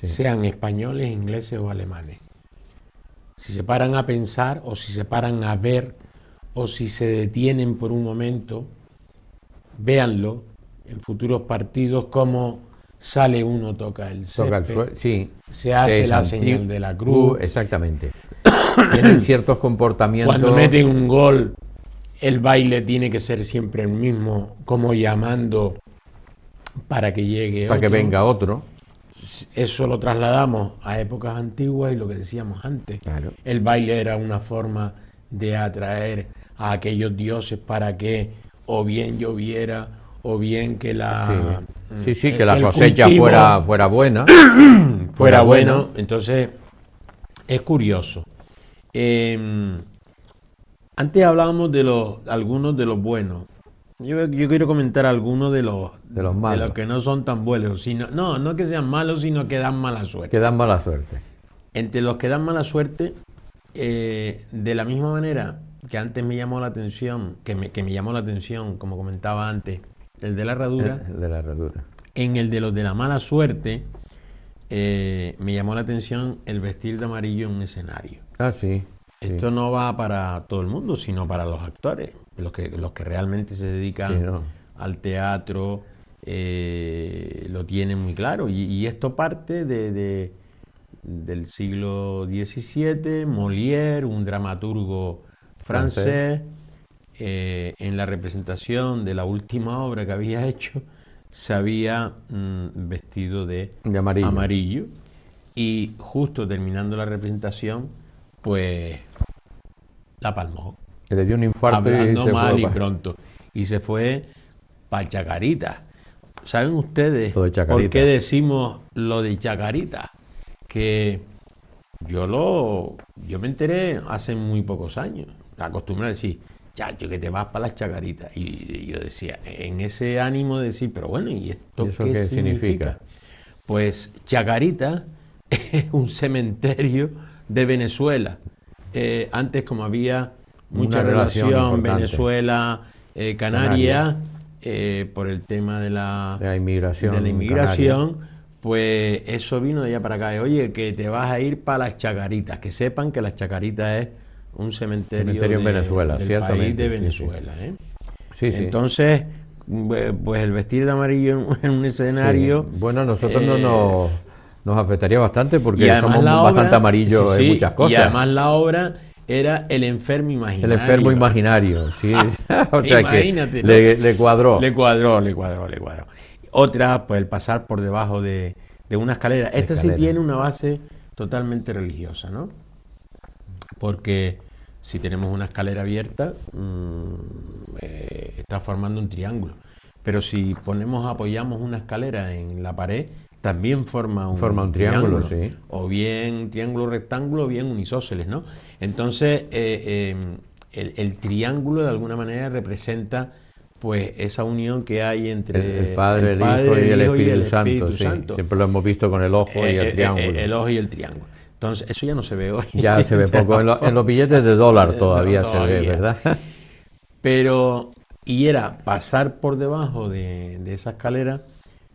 Speaker 2: sean españoles, ingleses o alemanes? Si se paran a pensar, o si se paran a ver, o si se detienen por un momento, véanlo en futuros partidos, cómo sale uno, toca el césped, se hace la señal de la cruz.
Speaker 1: Exactamente. Tienen ciertos comportamientos.
Speaker 2: Cuando meten un gol, el baile tiene que ser siempre el mismo, como llamando para que llegue
Speaker 1: para otro. Que venga otro.
Speaker 2: eso lo trasladamos a épocas antiguas y lo que decíamos antes.
Speaker 1: Claro.
Speaker 2: El baile era una forma de atraer a aquellos dioses para que o bien lloviera o bien que la
Speaker 1: Sí, que la
Speaker 2: el
Speaker 1: cosecha
Speaker 2: cultivo
Speaker 1: fuera buena.
Speaker 2: fuera bueno. Entonces, es curioso. Antes hablábamos de algunos de los buenos. Yo quiero comentar algunos de los
Speaker 1: malos.
Speaker 2: de los que no son tan buenos. No que sean malos, sino que dan mala suerte.
Speaker 1: Que dan mala suerte.
Speaker 2: Entre los que dan mala suerte, de la misma manera que antes me llamó la atención, que me llamó la atención, como comentaba antes, el de la herradura.
Speaker 1: De la herradura.
Speaker 2: En el de los de la mala suerte, me llamó la atención el vestir de amarillo en un escenario.
Speaker 1: Ah, sí.
Speaker 2: Esto no va para todo el mundo, sino para los actores, los que realmente se dedican al teatro, lo tienen muy claro. Y esto parte del siglo XVII, Molière, un dramaturgo francés, en la representación de la última obra que había hecho, se había vestido de amarillo. Y justo terminando la representación, pues la palmó.
Speaker 1: Le dio un infarto
Speaker 2: hablando
Speaker 1: y se
Speaker 2: mal
Speaker 1: fue
Speaker 2: y pronto. Y se fue para Chacarita. ¿Saben ustedes por qué decimos lo de Chacarita? Que yo me enteré hace muy pocos años. Acostumbré a decir, chacho, que te vas para las Chacaritas. Y yo decía, en ese ánimo de decir, pero bueno, ¿y esto qué significa? Pues Chacarita es un cementerio de Venezuela. Antes, como había mucha relación Venezuela, Canarias, por el tema de la inmigración, pues eso vino de allá para acá. Oye, que te vas a ir para las Chacaritas, que sepan que las Chacaritas es un cementerio
Speaker 1: en Venezuela,
Speaker 2: del
Speaker 1: ciertamente,
Speaker 2: país de Venezuela.
Speaker 1: Sí.
Speaker 2: Entonces, pues el vestir de amarillo en un escenario...
Speaker 1: Bueno, a nosotros nos afectaría bastante porque somos bastante amarillos en muchas cosas.
Speaker 2: Y además la obra era El enfermo imaginario.
Speaker 1: El enfermo imaginario, sí. O sea
Speaker 2: imagínate,
Speaker 1: que le cuadró.
Speaker 2: Le cuadró. Otra, pues el pasar por debajo de una escalera. Esta sí tiene una base totalmente religiosa, ¿no? Porque si tenemos una escalera abierta, está formando un triángulo. Pero si apoyamos una escalera en la pared, también forma un triángulo,
Speaker 1: sí.
Speaker 2: O bien triángulo rectángulo o bien un isósceles, ¿no? Entonces, el triángulo de alguna manera representa pues esa unión que hay entre
Speaker 1: el Padre, el Hijo y el Espíritu Santo. Siempre lo hemos visto con el ojo y el triángulo.
Speaker 2: El ojo y el triángulo. Entonces, eso ya no se ve hoy.
Speaker 1: Ya se ve poco. En los billetes de dólar todavía se ve, ¿verdad?
Speaker 2: Pero, y era pasar por debajo de esa escalera,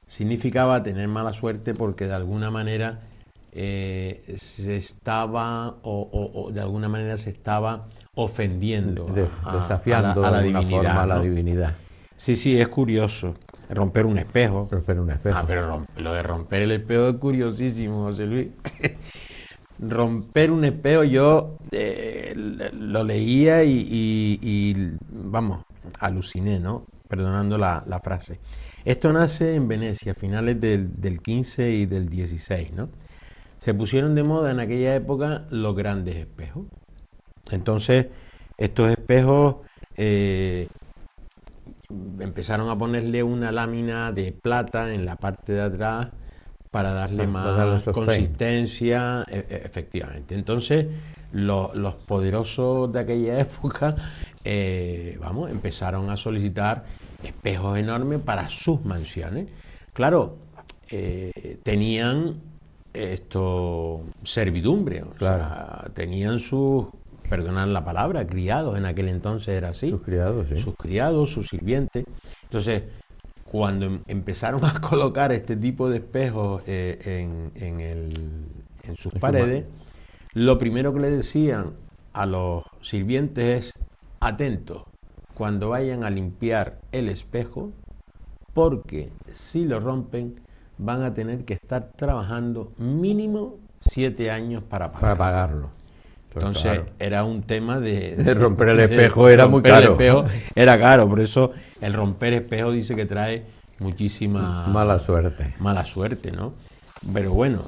Speaker 2: significaba tener mala suerte porque de alguna manera se estaba o de alguna manera se estaba ofendiendo,
Speaker 1: desafiando
Speaker 2: a la
Speaker 1: de alguna
Speaker 2: divinidad,
Speaker 1: forma a
Speaker 2: ¿no?
Speaker 1: la divinidad.
Speaker 2: Sí, es curioso. Romper un espejo.
Speaker 1: Pero
Speaker 2: lo de romper el espejo es curiosísimo, José Luis. Romper un espejo, yo lo leía y vamos, aluciné, ¿no? Perdonando la frase. Esto nace en Venecia, a finales del 15 y del 16, ¿no? Se pusieron de moda en aquella época los grandes espejos. Entonces, estos espejos empezaron a ponerle una lámina de plata en la parte de atrás para darle más consistencia, efectivamente. Entonces, los poderosos de aquella época, empezaron a solicitar espejos enormes para sus mansiones. Claro, tenían servidumbre, sea, tenían sus, perdonad la palabra, criados, en aquel entonces era así.
Speaker 1: Sus criados, sí.
Speaker 2: Sus criados, sus sirvientes. Entonces, cuando empezaron a colocar este tipo de espejos en sus paredes, lo primero que le decían a los sirvientes es: atentos cuando vayan a limpiar el espejo, porque si lo rompen van a tener que estar trabajando mínimo 7 años para pagarlo. Entonces, claro, era un tema de
Speaker 1: romper el espejo, era muy caro.
Speaker 2: El espejo era caro, por eso el romper espejo dice que trae muchísima
Speaker 1: mala suerte.
Speaker 2: Mala suerte, ¿no? Pero bueno,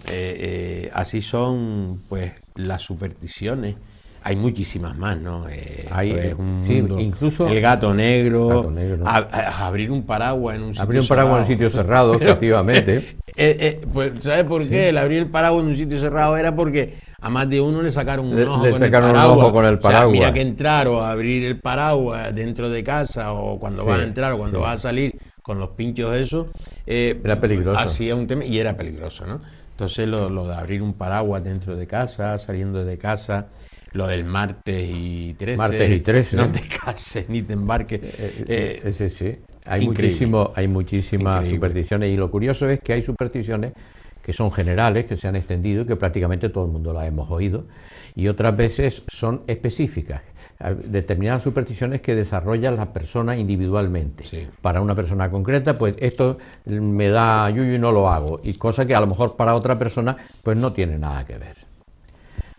Speaker 2: así son pues las supersticiones. Hay muchísimas más, ¿no?
Speaker 1: Hay,
Speaker 2: pues, un
Speaker 1: sí,
Speaker 2: mundo.
Speaker 1: incluso
Speaker 2: El gato negro,
Speaker 1: gato negro.
Speaker 2: abrir un paraguas en un sitio
Speaker 1: abrir un paraguas en un sitio cerrado, efectivamente.
Speaker 2: Pues, ¿sabes por qué? El abrir el paraguas en un sitio cerrado era porque a más de uno le sacaron un ojo
Speaker 1: Le
Speaker 2: con
Speaker 1: sacaron
Speaker 2: el
Speaker 1: un
Speaker 2: paraguas.
Speaker 1: ojo con el paraguas.
Speaker 2: O sea, mira que entrar o abrir el paraguas dentro de casa o cuando
Speaker 1: Sí,
Speaker 2: vas a entrar o cuando
Speaker 1: sí.
Speaker 2: vas a salir con los pinchos esos,
Speaker 1: Era peligroso.
Speaker 2: hacía un tema y era peligroso, ¿no? Entonces lo de abrir un paraguas dentro de casa, saliendo de casa, lo del martes y 13.
Speaker 1: Martes y 13.
Speaker 2: No te cases ni te embarques.
Speaker 1: Sí, sí. Hay
Speaker 2: Increíble.
Speaker 1: muchísimas
Speaker 2: Increíble.
Speaker 1: supersticiones y lo curioso es que hay supersticiones que son generales, que se han extendido y que prácticamente todo el mundo las hemos oído, y otras veces son específicas, determinadas supersticiones que desarrollan la persona individualmente.
Speaker 2: Sí.
Speaker 1: Para una persona concreta, pues esto me da yuyu y no lo hago, y cosa que a lo mejor para otra persona pues no tiene nada que ver.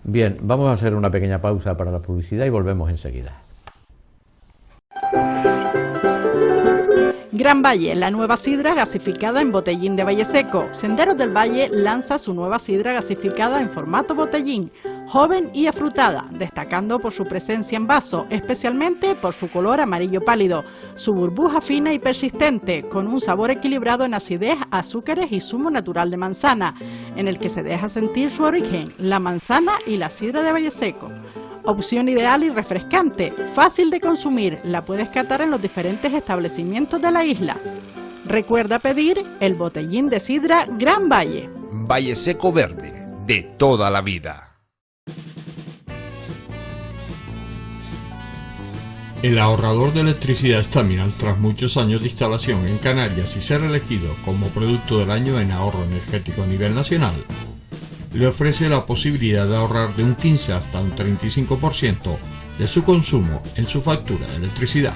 Speaker 1: Bien, vamos a hacer una pequeña pausa para la publicidad y volvemos enseguida.
Speaker 5: Gran Valle, la nueva sidra gasificada en botellín de Valle Seco. Senderos del Valle lanza su nueva sidra gasificada en formato botellín, joven y afrutada, destacando por su presencia en vaso, especialmente por su color amarillo pálido, su burbuja fina y persistente, con un sabor equilibrado en acidez, azúcares y zumo natural de manzana, en el que se deja sentir su origen, la manzana y la sidra de Valle Seco. Opción ideal y refrescante, fácil de consumir, la puedes catar en los diferentes establecimientos de la isla. Recuerda pedir el botellín de sidra Gran Valle.
Speaker 6: Valle Seco Verde, de toda la vida.
Speaker 3: El ahorrador de electricidad Staminal, tras muchos años de instalación en Canarias y ser elegido como producto del año en ahorro energético a nivel nacional, le ofrece la posibilidad de ahorrar de un 15 hasta un 35% de su consumo en su factura de electricidad.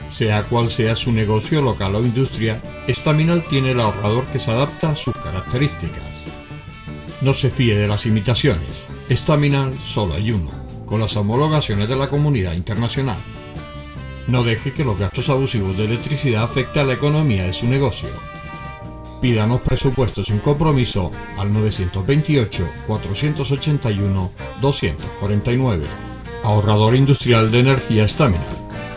Speaker 3: Sea cual sea su negocio local o industria, Staminal tiene el ahorrador que se adapta a sus características. No se fíe de las imitaciones, Staminal solo hay uno, con las homologaciones de la comunidad internacional. No deje que los gastos abusivos de electricidad afecten a la economía de su negocio. Pídanos presupuestos sin compromiso al 928-481-249. Ahorrador industrial de energía Staminal,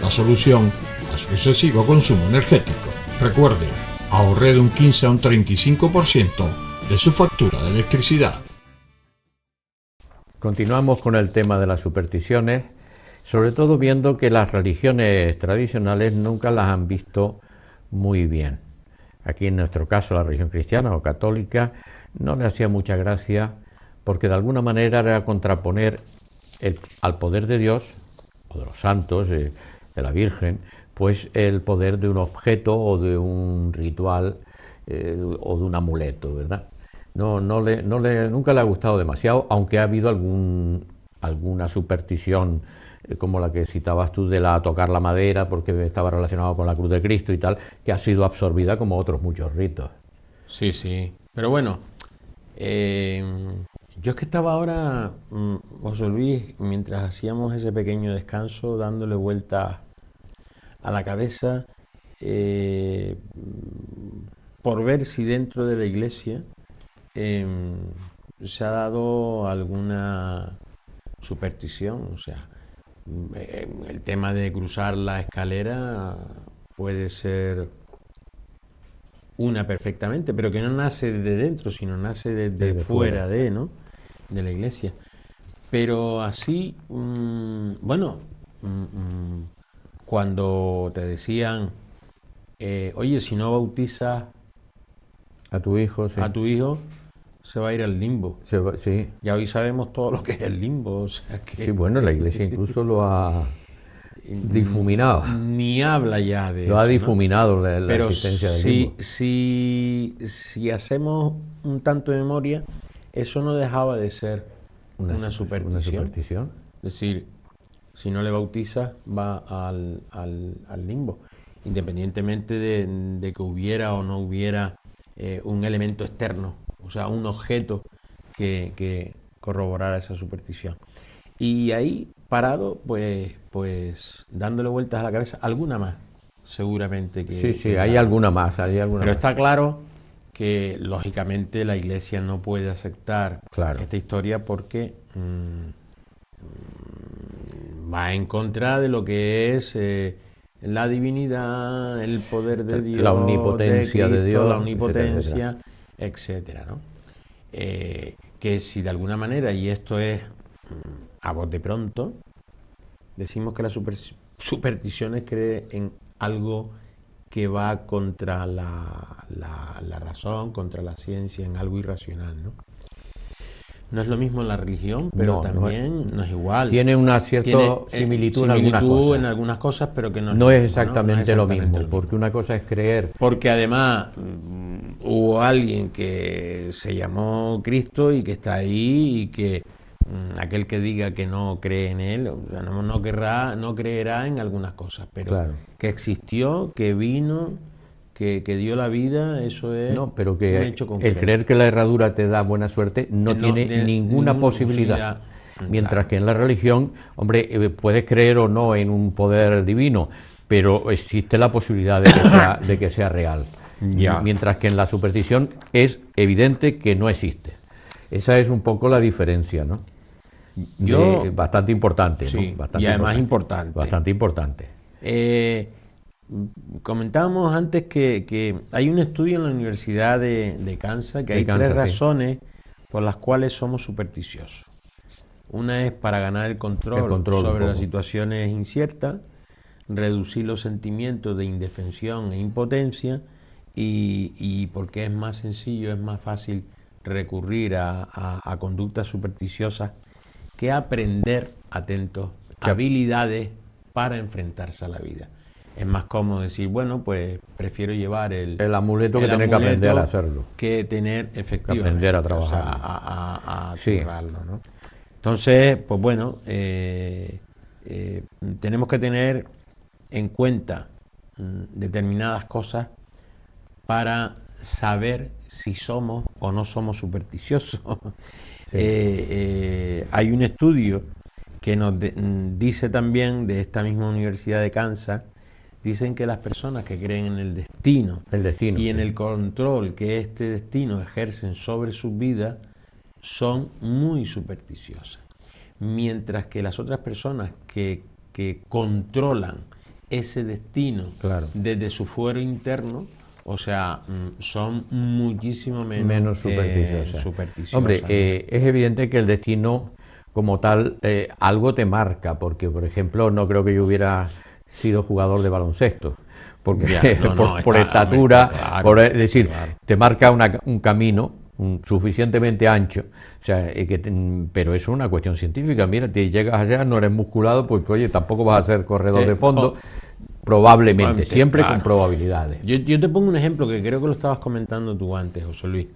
Speaker 3: la solución a su excesivo consumo energético. Recuerde, ahorre de un 15 a un 35% de su factura de electricidad.
Speaker 1: Continuamos con el tema de las supersticiones, sobre todo viendo que las religiones tradicionales nunca las han visto muy bien. Aquí en nuestro caso la religión cristiana o católica no le hacía mucha gracia porque de alguna manera era contraponer al poder de Dios o de los santos, de la Virgen, pues el poder de un objeto o de un ritual o de un amuleto, ¿verdad? Nunca le ha gustado demasiado, aunque ha habido alguna superstición como la que citabas tú de tocar la madera porque estaba relacionado con la cruz de Cristo y tal, que ha sido absorbida como otros muchos ritos.
Speaker 2: Sí, sí. Pero bueno, yo es que estaba ahora, José Luis, mientras hacíamos ese pequeño descanso, dándole vueltas a la cabeza por ver si dentro de la iglesia se ha dado alguna superstición, o sea, el tema de cruzar la escalera puede ser una perfectamente, pero que no nace de dentro, sino nace desde fuera de, ¿no? De la iglesia. Pero así, bueno, cuando te decían, oye, si no bautizas
Speaker 1: a tu hijo, sí.
Speaker 2: Se va a ir al limbo.
Speaker 1: Sí.
Speaker 2: Ya hoy sabemos todo lo que es el limbo. O sea que...
Speaker 1: Sí, bueno, la iglesia incluso lo ha difuminado.
Speaker 2: Ni habla ya de
Speaker 1: lo
Speaker 2: eso.
Speaker 1: Ha difuminado, ¿no? la
Speaker 2: Pero
Speaker 1: existencia del limbo.
Speaker 2: Si hacemos un tanto de memoria, eso no dejaba de ser una superstición. Es decir, si no le bautizas, va al limbo. Independientemente de que hubiera o no hubiera un elemento externo, o sea, un objeto que corroborara esa superstición. Y ahí, parado, pues dándole vueltas a la cabeza, alguna más, seguramente que...
Speaker 1: Sí, hay alguna más.
Speaker 2: Pero está claro que lógicamente la Iglesia no puede aceptar esta historia porque va en contra de lo que es la divinidad, el poder de Dios,
Speaker 1: la omnipotencia de Dios,
Speaker 2: la omnipotencia, etcétera, ¿no? Que si de alguna manera, y esto es a voz de pronto, decimos que la superstición es creer en algo que va contra la razón, contra la ciencia, en algo irracional, ¿no? No es lo mismo en la religión, pero también no es igual.
Speaker 1: Tiene una cierta similitud
Speaker 2: en algunas cosas, pero que
Speaker 1: no es exactamente lo mismo, porque una cosa es creer.
Speaker 2: Porque además hubo alguien que se llamó Cristo y que está ahí y que aquel que diga que no cree en él, o sea, no creerá en algunas cosas, pero que existió, que vino, que dio la vida, eso es
Speaker 1: pero que
Speaker 2: un hecho concreto.
Speaker 1: El creer que la herradura te da buena suerte no tiene ninguna posibilidad. Mientras que en la religión, hombre, puedes creer o no en un poder divino, pero existe la posibilidad de que sea real. Mientras que en la superstición es evidente que no existe. Esa es un poco la diferencia, ¿no? Bastante importante,
Speaker 2: sí,
Speaker 1: ¿no? Bastante
Speaker 2: y además importante.
Speaker 1: Bastante importante.
Speaker 2: Comentábamos antes que hay un estudio en la Universidad de Kansas que hay tres razones por las cuales somos supersticiosos. Una es para ganar el control sobre las situaciones inciertas, reducir los sentimientos de indefensión e impotencia y porque es más sencillo, es más fácil recurrir a conductas supersticiosas que aprender, atentos, habilidades para enfrentarse a la vida. Es más cómodo decir, bueno, pues prefiero llevar el
Speaker 1: amuleto que tener que aprender a hacerlo.
Speaker 2: Que tener efectivamente.
Speaker 1: Aprender a trabajar.
Speaker 2: O sea, a currarlo, ¿no? Entonces, pues bueno, tenemos que tener en cuenta determinadas cosas para saber si somos o no somos supersticiosos. Hay un estudio que nos dice también de esta misma Universidad de Kansas, dicen que las personas que creen en el destino y en el control que este destino ejercen sobre sus vidas son muy supersticiosas, mientras que las otras personas que controlan ese destino desde su fuero interno, o sea, son muchísimo menos supersticiosas.
Speaker 1: Hombre, es evidente que el destino como tal algo te marca, porque por ejemplo no creo que yo hubiera sido jugador de baloncesto, porque por estatura, es decir, te marca un camino suficientemente ancho, o sea, pero eso es una cuestión científica. Mira, te llegas allá, no eres musculado, pues oye, tampoco vas a ser corredor de fondo, probablemente, siempre con probabilidades.
Speaker 2: Yo te pongo un ejemplo que creo que lo estabas comentando tú antes, José Luis.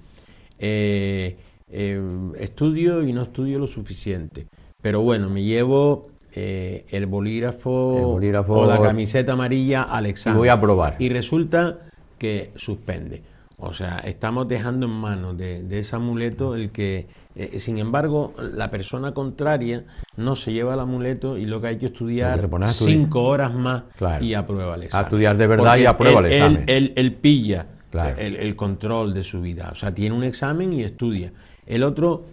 Speaker 2: Estudio y no estudio lo suficiente, pero bueno, me llevo el bolígrafo o la camiseta amarilla al examen.
Speaker 1: Voy a probar.
Speaker 2: Y resulta que suspende. O sea, estamos dejando en manos de ese amuleto el que, sin embargo, la persona contraria no se lleva el amuleto y lo que hay que estudiar 5 horas más y aprueba el examen.
Speaker 1: A estudiar de verdad y aprueba el examen.
Speaker 2: Él pilla el control de su vida. O sea, tiene un examen y estudia. El otro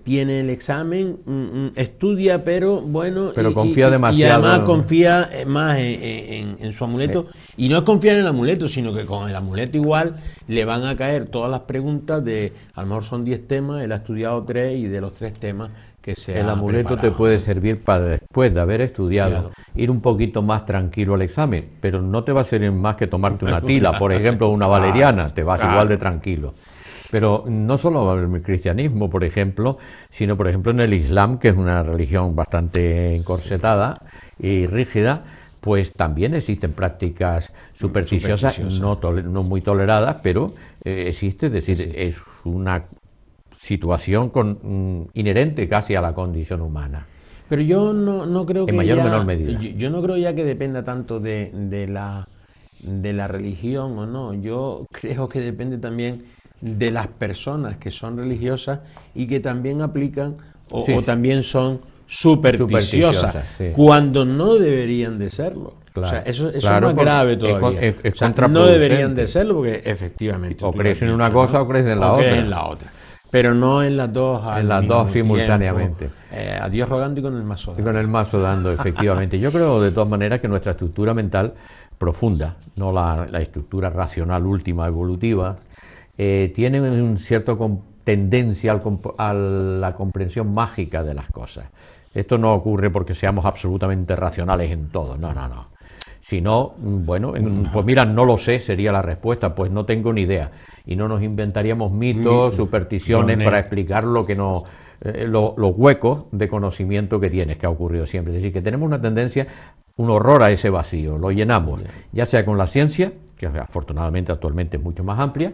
Speaker 2: tiene el examen, estudia, pero bueno,
Speaker 1: pero confía demasiado.
Speaker 2: Y además confía más en su amuleto. Y no es confiar en el amuleto, sino que con el amuleto igual le van a caer todas las preguntas de, a lo mejor son 10 temas, él ha estudiado 3 y de los 3 temas que se
Speaker 1: el amuleto preparado. Te puede servir para después de haber estudiado, ir un poquito más tranquilo al examen, pero no te va a servir más que tomarte una tila, por ejemplo, una valeriana, te vas igual de tranquilo. Pero no solo en el cristianismo, por ejemplo, sino por ejemplo en el Islam, que es una religión bastante encorsetada y rígida, pues también existen prácticas supersticiosas, no muy toleradas, pero existe, es decir, es una situación inherente casi a la condición humana.
Speaker 2: Pero yo no creo que
Speaker 1: en mayor o menor medida.
Speaker 2: Yo no creo ya que dependa tanto de la religión o no. Yo creo que depende también de las personas que son religiosas y que también aplican o también son supersticiosas, cuando no deberían de serlo.
Speaker 1: Claro,
Speaker 2: O sea, eso
Speaker 1: claro,
Speaker 2: es más
Speaker 1: porque
Speaker 2: grave todavía.
Speaker 1: es
Speaker 2: O sea, no
Speaker 1: contraproducente.
Speaker 2: deberían de serlo porque efectivamente...
Speaker 1: O
Speaker 2: tú
Speaker 1: crees
Speaker 2: lo
Speaker 1: en una
Speaker 2: piensas,
Speaker 1: cosa
Speaker 2: ¿no?
Speaker 1: o crees en la
Speaker 2: O crees
Speaker 1: otra.
Speaker 2: en la otra. Pero no en las dos al
Speaker 1: En las
Speaker 2: mismo
Speaker 1: dos simultáneamente.
Speaker 2: tiempo. A Dios rogando y con el mazo
Speaker 1: Y
Speaker 2: dando.
Speaker 1: con el mazo dando, efectivamente. Yo creo de todas maneras que nuestra estructura mental profunda, no la estructura racional última evolutiva, tiene un cierto tendencia a la comprensión mágica de las cosas. Esto no ocurre porque seamos absolutamente racionales en todo, no. Si no, bueno, pues mira, no lo sé, sería la respuesta, pues no tengo ni idea. Y no nos inventaríamos mitos, supersticiones para explicar lo que no, los huecos de conocimiento que tienes, que ha ocurrido siempre. Es decir, que tenemos una tendencia, un horror a ese vacío, lo llenamos, ya sea con la ciencia, que afortunadamente actualmente es mucho más amplia,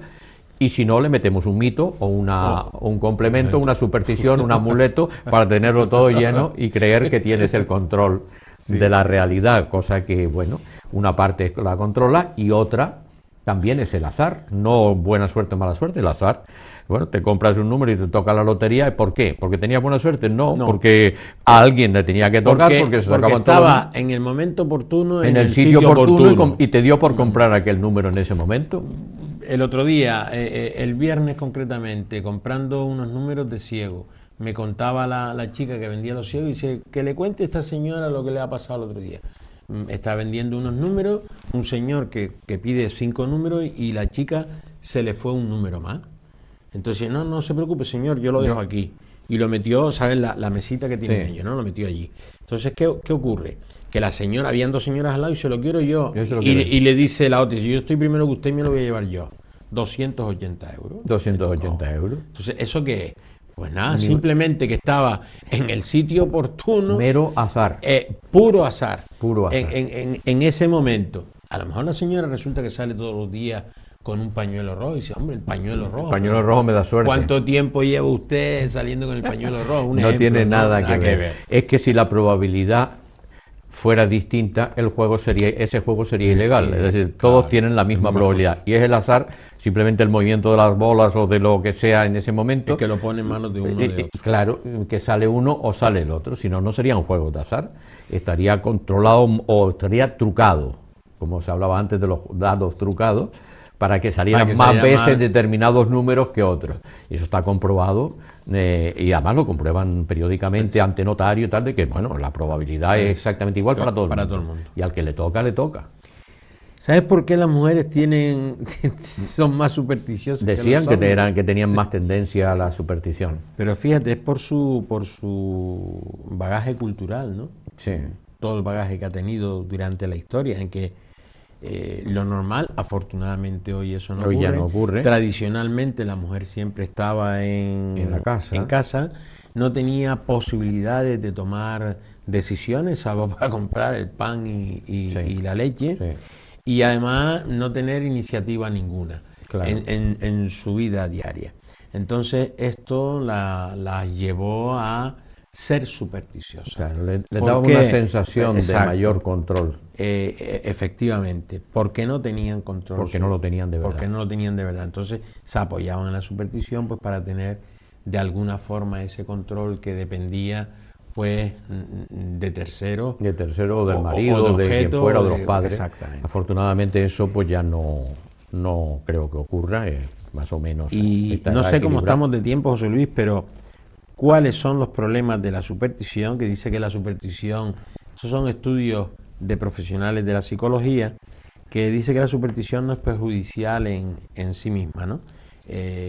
Speaker 1: y si no, le metemos un mito o un complemento, una superstición, un amuleto, para tenerlo todo lleno y creer que tienes el control de la realidad, cosa que, bueno, una parte la controla y otra también es el azar, no buena suerte o mala suerte, el azar. Bueno, te compras un número y te toca la lotería, ¿por qué? ¿Porque tenías buena suerte? No, porque a alguien le tenía que tocar, porque se sacaban
Speaker 2: estaba en el momento oportuno,
Speaker 1: en el sitio oportuno y te dio por comprar aquel número en ese momento.
Speaker 2: El otro día, el viernes concretamente, comprando unos números de ciego, me contaba la chica que vendía los ciegos y dice que le cuente a esta señora lo que le ha pasado el otro día. Está vendiendo unos números, un señor que pide 5 números y la chica se le fue un número más. Entonces, no se preocupe, señor, yo lo dejo aquí. Y lo metió, ¿sabes? La mesita que tienen ellos, ¿no? Lo metió allí. Entonces, ¿qué ocurre? Que la señora, habían 2 señoras al lado y se lo quiero yo. Y le dice la otra, si yo estoy primero que usted y me lo voy a llevar yo. 280 euros.
Speaker 1: 280 euros.
Speaker 2: Entonces, ¿eso qué es? Pues nada, simplemente que estaba en el sitio oportuno.
Speaker 1: Mero azar.
Speaker 2: Puro azar.
Speaker 1: Puro azar.
Speaker 2: En ese momento. A lo mejor la señora resulta que sale todos los días con un pañuelo rojo y dice, hombre, el pañuelo rojo.
Speaker 1: El pañuelo rojo me da suerte.
Speaker 2: ¿Cuánto tiempo lleva usted saliendo con el pañuelo rojo?
Speaker 1: No tiene nada que ver. Es que si la probabilidad fuera distinta, ese juego sería ilegal. Es decir, todos tienen la misma probabilidad. Y es el azar, simplemente el movimiento de las bolas o de lo que sea en ese momento.
Speaker 2: Es que lo pone en manos de uno o de otro.
Speaker 1: Claro, que sale uno o sale el otro. Si no, no serían juegos de azar. Estaría controlado o estaría trucado, como se hablaba antes de los dados trucados, para que salieran más veces determinados números que otros. Y eso está comprobado, y además lo comprueban periódicamente ante notario y tal, de que, bueno, la probabilidad es exactamente igual para todo el mundo. Y al que le toca, le toca.
Speaker 2: ¿Sabes por qué las mujeres son más supersticiosas?
Speaker 1: Decían que tenían más tendencia a la superstición.
Speaker 2: Pero fíjate, es por su bagaje cultural, ¿no?
Speaker 1: Sí.
Speaker 2: Todo el bagaje que ha tenido durante la historia, en que lo normal, afortunadamente hoy eso no
Speaker 1: hoy
Speaker 2: ocurre.
Speaker 1: Ya no ocurre.
Speaker 2: Tradicionalmente la mujer siempre estaba en
Speaker 1: la casa.
Speaker 2: En casa, no tenía posibilidades de tomar decisiones, salvo para comprar el pan y la leche, y además no tener iniciativa ninguna en su vida diaria. Entonces esto la llevó a ser supersticiosa.
Speaker 1: Claro, le daba una sensación de mayor control.
Speaker 2: Efectivamente, porque no tenían control.
Speaker 1: Porque no lo tenían de verdad.
Speaker 2: Porque no lo tenían de verdad. Entonces se apoyaban en la superstición pues para tener de alguna forma ese control que dependía pues de terceros.
Speaker 1: De tercero o del marido, de quien fuera, o de los padres.
Speaker 2: Exactamente.
Speaker 1: Afortunadamente eso pues ya no creo que ocurra, más o menos.
Speaker 2: Y no sé cómo estamos de tiempo, José Luis, pero ¿cuáles son los problemas de la superstición? Que dice que la superstición, esos son estudios de profesionales de la psicología, que dice que la superstición no es perjudicial en sí misma, ¿no?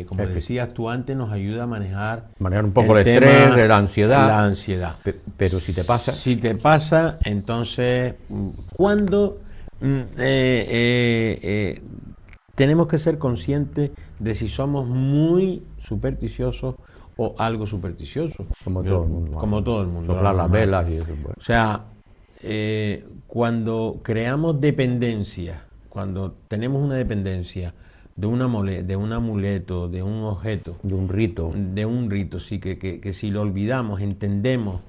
Speaker 2: Como decías tú antes, nos ayuda a manejar
Speaker 1: un poco el estrés, la ansiedad.
Speaker 2: La ansiedad.
Speaker 1: Pero si te pasa...
Speaker 2: Si te pasa, entonces, ¿cuándo tenemos que ser conscientes de si somos muy supersticiosos o algo supersticioso?
Speaker 1: Como todo el mundo.
Speaker 2: Como todo el mundo.
Speaker 1: Soplar las velas y eso. Bueno.
Speaker 2: O sea, cuando creamos dependencia, cuando tenemos una dependencia de un amuleto, de un objeto,
Speaker 1: de un rito,
Speaker 2: sí, que si lo olvidamos, entendemos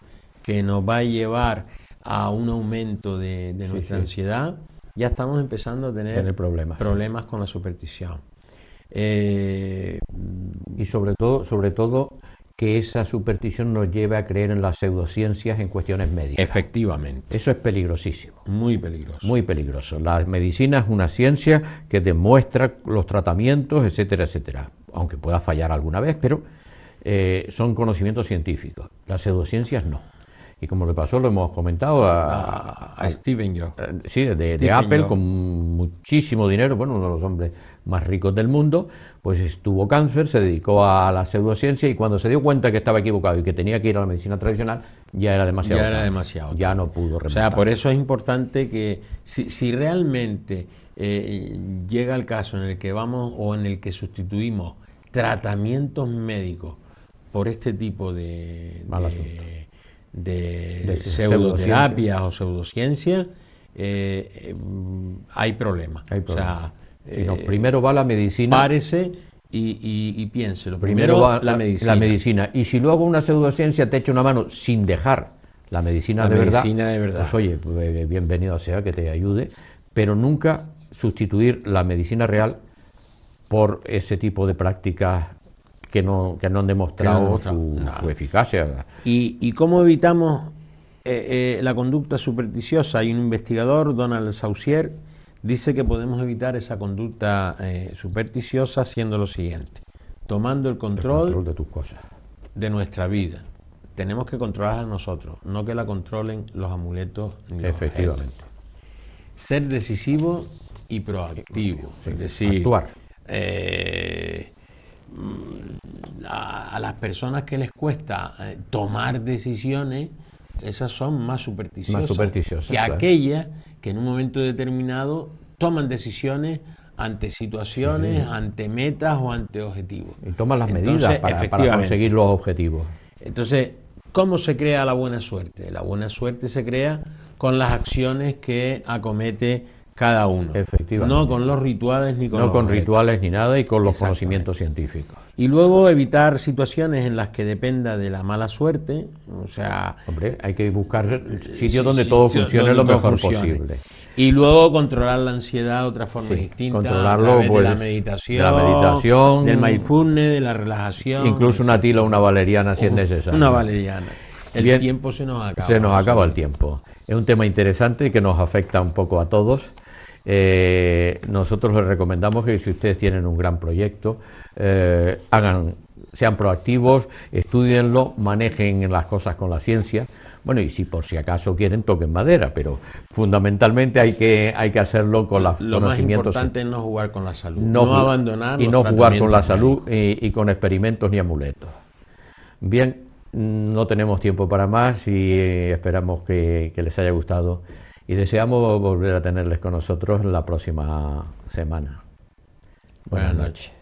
Speaker 2: que nos va a llevar a un aumento de nuestra ansiedad, ya estamos empezando a tener problemas con la superstición.
Speaker 1: Y sobre todo que esa superstición nos lleve a creer en las pseudociencias en cuestiones médicas.
Speaker 2: Efectivamente.
Speaker 1: Eso es peligrosísimo.
Speaker 2: Muy peligroso.
Speaker 1: Muy peligroso. La medicina es una ciencia que demuestra los tratamientos, etcétera, etcétera. Aunque pueda fallar alguna vez, pero son conocimientos científicos. Las pseudociencias no. Y como le pasó, lo hemos comentado
Speaker 2: A Stephen Jobs.
Speaker 1: Sí, de
Speaker 2: Stephen
Speaker 1: Apple,
Speaker 2: Jobs.
Speaker 1: con muchísimo dinero, bueno, uno de los hombres más ricos del mundo, pues tuvo cáncer, se dedicó a la pseudociencia y cuando se dio cuenta que estaba equivocado y que tenía que ir a la medicina tradicional, ya era demasiado
Speaker 2: Ya era
Speaker 1: tarde.
Speaker 2: demasiado
Speaker 1: Ya no pudo remontar.
Speaker 2: O sea, por eso es importante que si realmente llega el caso en el que vamos o en el que sustituimos tratamientos médicos por este tipo
Speaker 1: Mal asunto.
Speaker 2: de
Speaker 1: pseudociencia.
Speaker 2: pseudoterapias o pseudociencias, hay problemas.
Speaker 1: Hay
Speaker 2: O sea,
Speaker 1: problema. Primero va la medicina.
Speaker 2: párese y piénselo.
Speaker 1: Primero va
Speaker 2: la medicina.
Speaker 1: Y si luego una pseudociencia te echa una mano sin dejar la medicina, de verdad, pues oye, pues, bienvenido sea que te ayude, pero nunca sustituir la medicina real por ese tipo de prácticas que no han demostrado su eficacia.
Speaker 2: ¿Y cómo evitamos la conducta supersticiosa? Hay un investigador, Donald Saussure, dice que podemos evitar esa conducta supersticiosa haciendo lo siguiente: tomando el control
Speaker 1: de tus cosas.
Speaker 2: de nuestra vida. Tenemos que controlarla nosotros, no que la controlen los amuletos ni los
Speaker 1: Efectivamente.
Speaker 2: objetos. Ser decisivo y proactivo,
Speaker 1: Sí,
Speaker 2: es decir,
Speaker 1: actuar.
Speaker 2: A las personas que les cuesta tomar decisiones, esas son más supersticiosas, que
Speaker 1: claro.
Speaker 2: aquellas que en un momento determinado toman decisiones ante situaciones, ante metas o ante objetivos.
Speaker 1: Y toman las
Speaker 2: Entonces,
Speaker 1: medidas para conseguir los objetivos.
Speaker 2: Entonces, ¿cómo se crea la buena suerte? La buena suerte se crea con las acciones que acomete cada uno.
Speaker 1: Efectivamente.
Speaker 2: No con los rituales ni con
Speaker 1: No
Speaker 2: los
Speaker 1: con
Speaker 2: objetos.
Speaker 1: rituales ni nada y con los
Speaker 2: Exactamente.
Speaker 1: conocimientos científicos.
Speaker 2: Y luego evitar situaciones en las que dependa de la mala suerte, o sea...
Speaker 1: Hombre, hay que buscar sitios donde todo funcione lo mejor posible.
Speaker 2: Y luego controlar la ansiedad de otra forma
Speaker 1: Sí,
Speaker 2: distinta,
Speaker 1: controlarlo,
Speaker 2: a través
Speaker 1: pues,
Speaker 2: de la meditación, del
Speaker 1: del
Speaker 2: mindfulness, de la relajación.
Speaker 1: Incluso una tila o una valeriana si es necesario.
Speaker 2: Una valeriana. El
Speaker 1: Bien,
Speaker 2: tiempo se nos acaba.
Speaker 1: Se nos acaba el tiempo. Es un tema interesante que nos afecta un poco a todos. Nosotros les recomendamos que si ustedes tienen un gran proyecto, sean proactivos, estudienlo, manejen las cosas con la ciencia. Bueno, y si por si acaso quieren, toquen madera, pero fundamentalmente hay que hacerlo con los
Speaker 2: Lo más
Speaker 1: conocimientos.
Speaker 2: importante es no jugar con la salud,
Speaker 1: No
Speaker 2: abandonar
Speaker 1: y
Speaker 2: los
Speaker 1: no jugar con la
Speaker 2: tratamientos
Speaker 1: salud
Speaker 2: médicos.
Speaker 1: y con experimentos ni amuletos. Bien, no tenemos tiempo para más y esperamos que les haya gustado y deseamos volver a tenerles con nosotros la próxima semana. Buenas noches.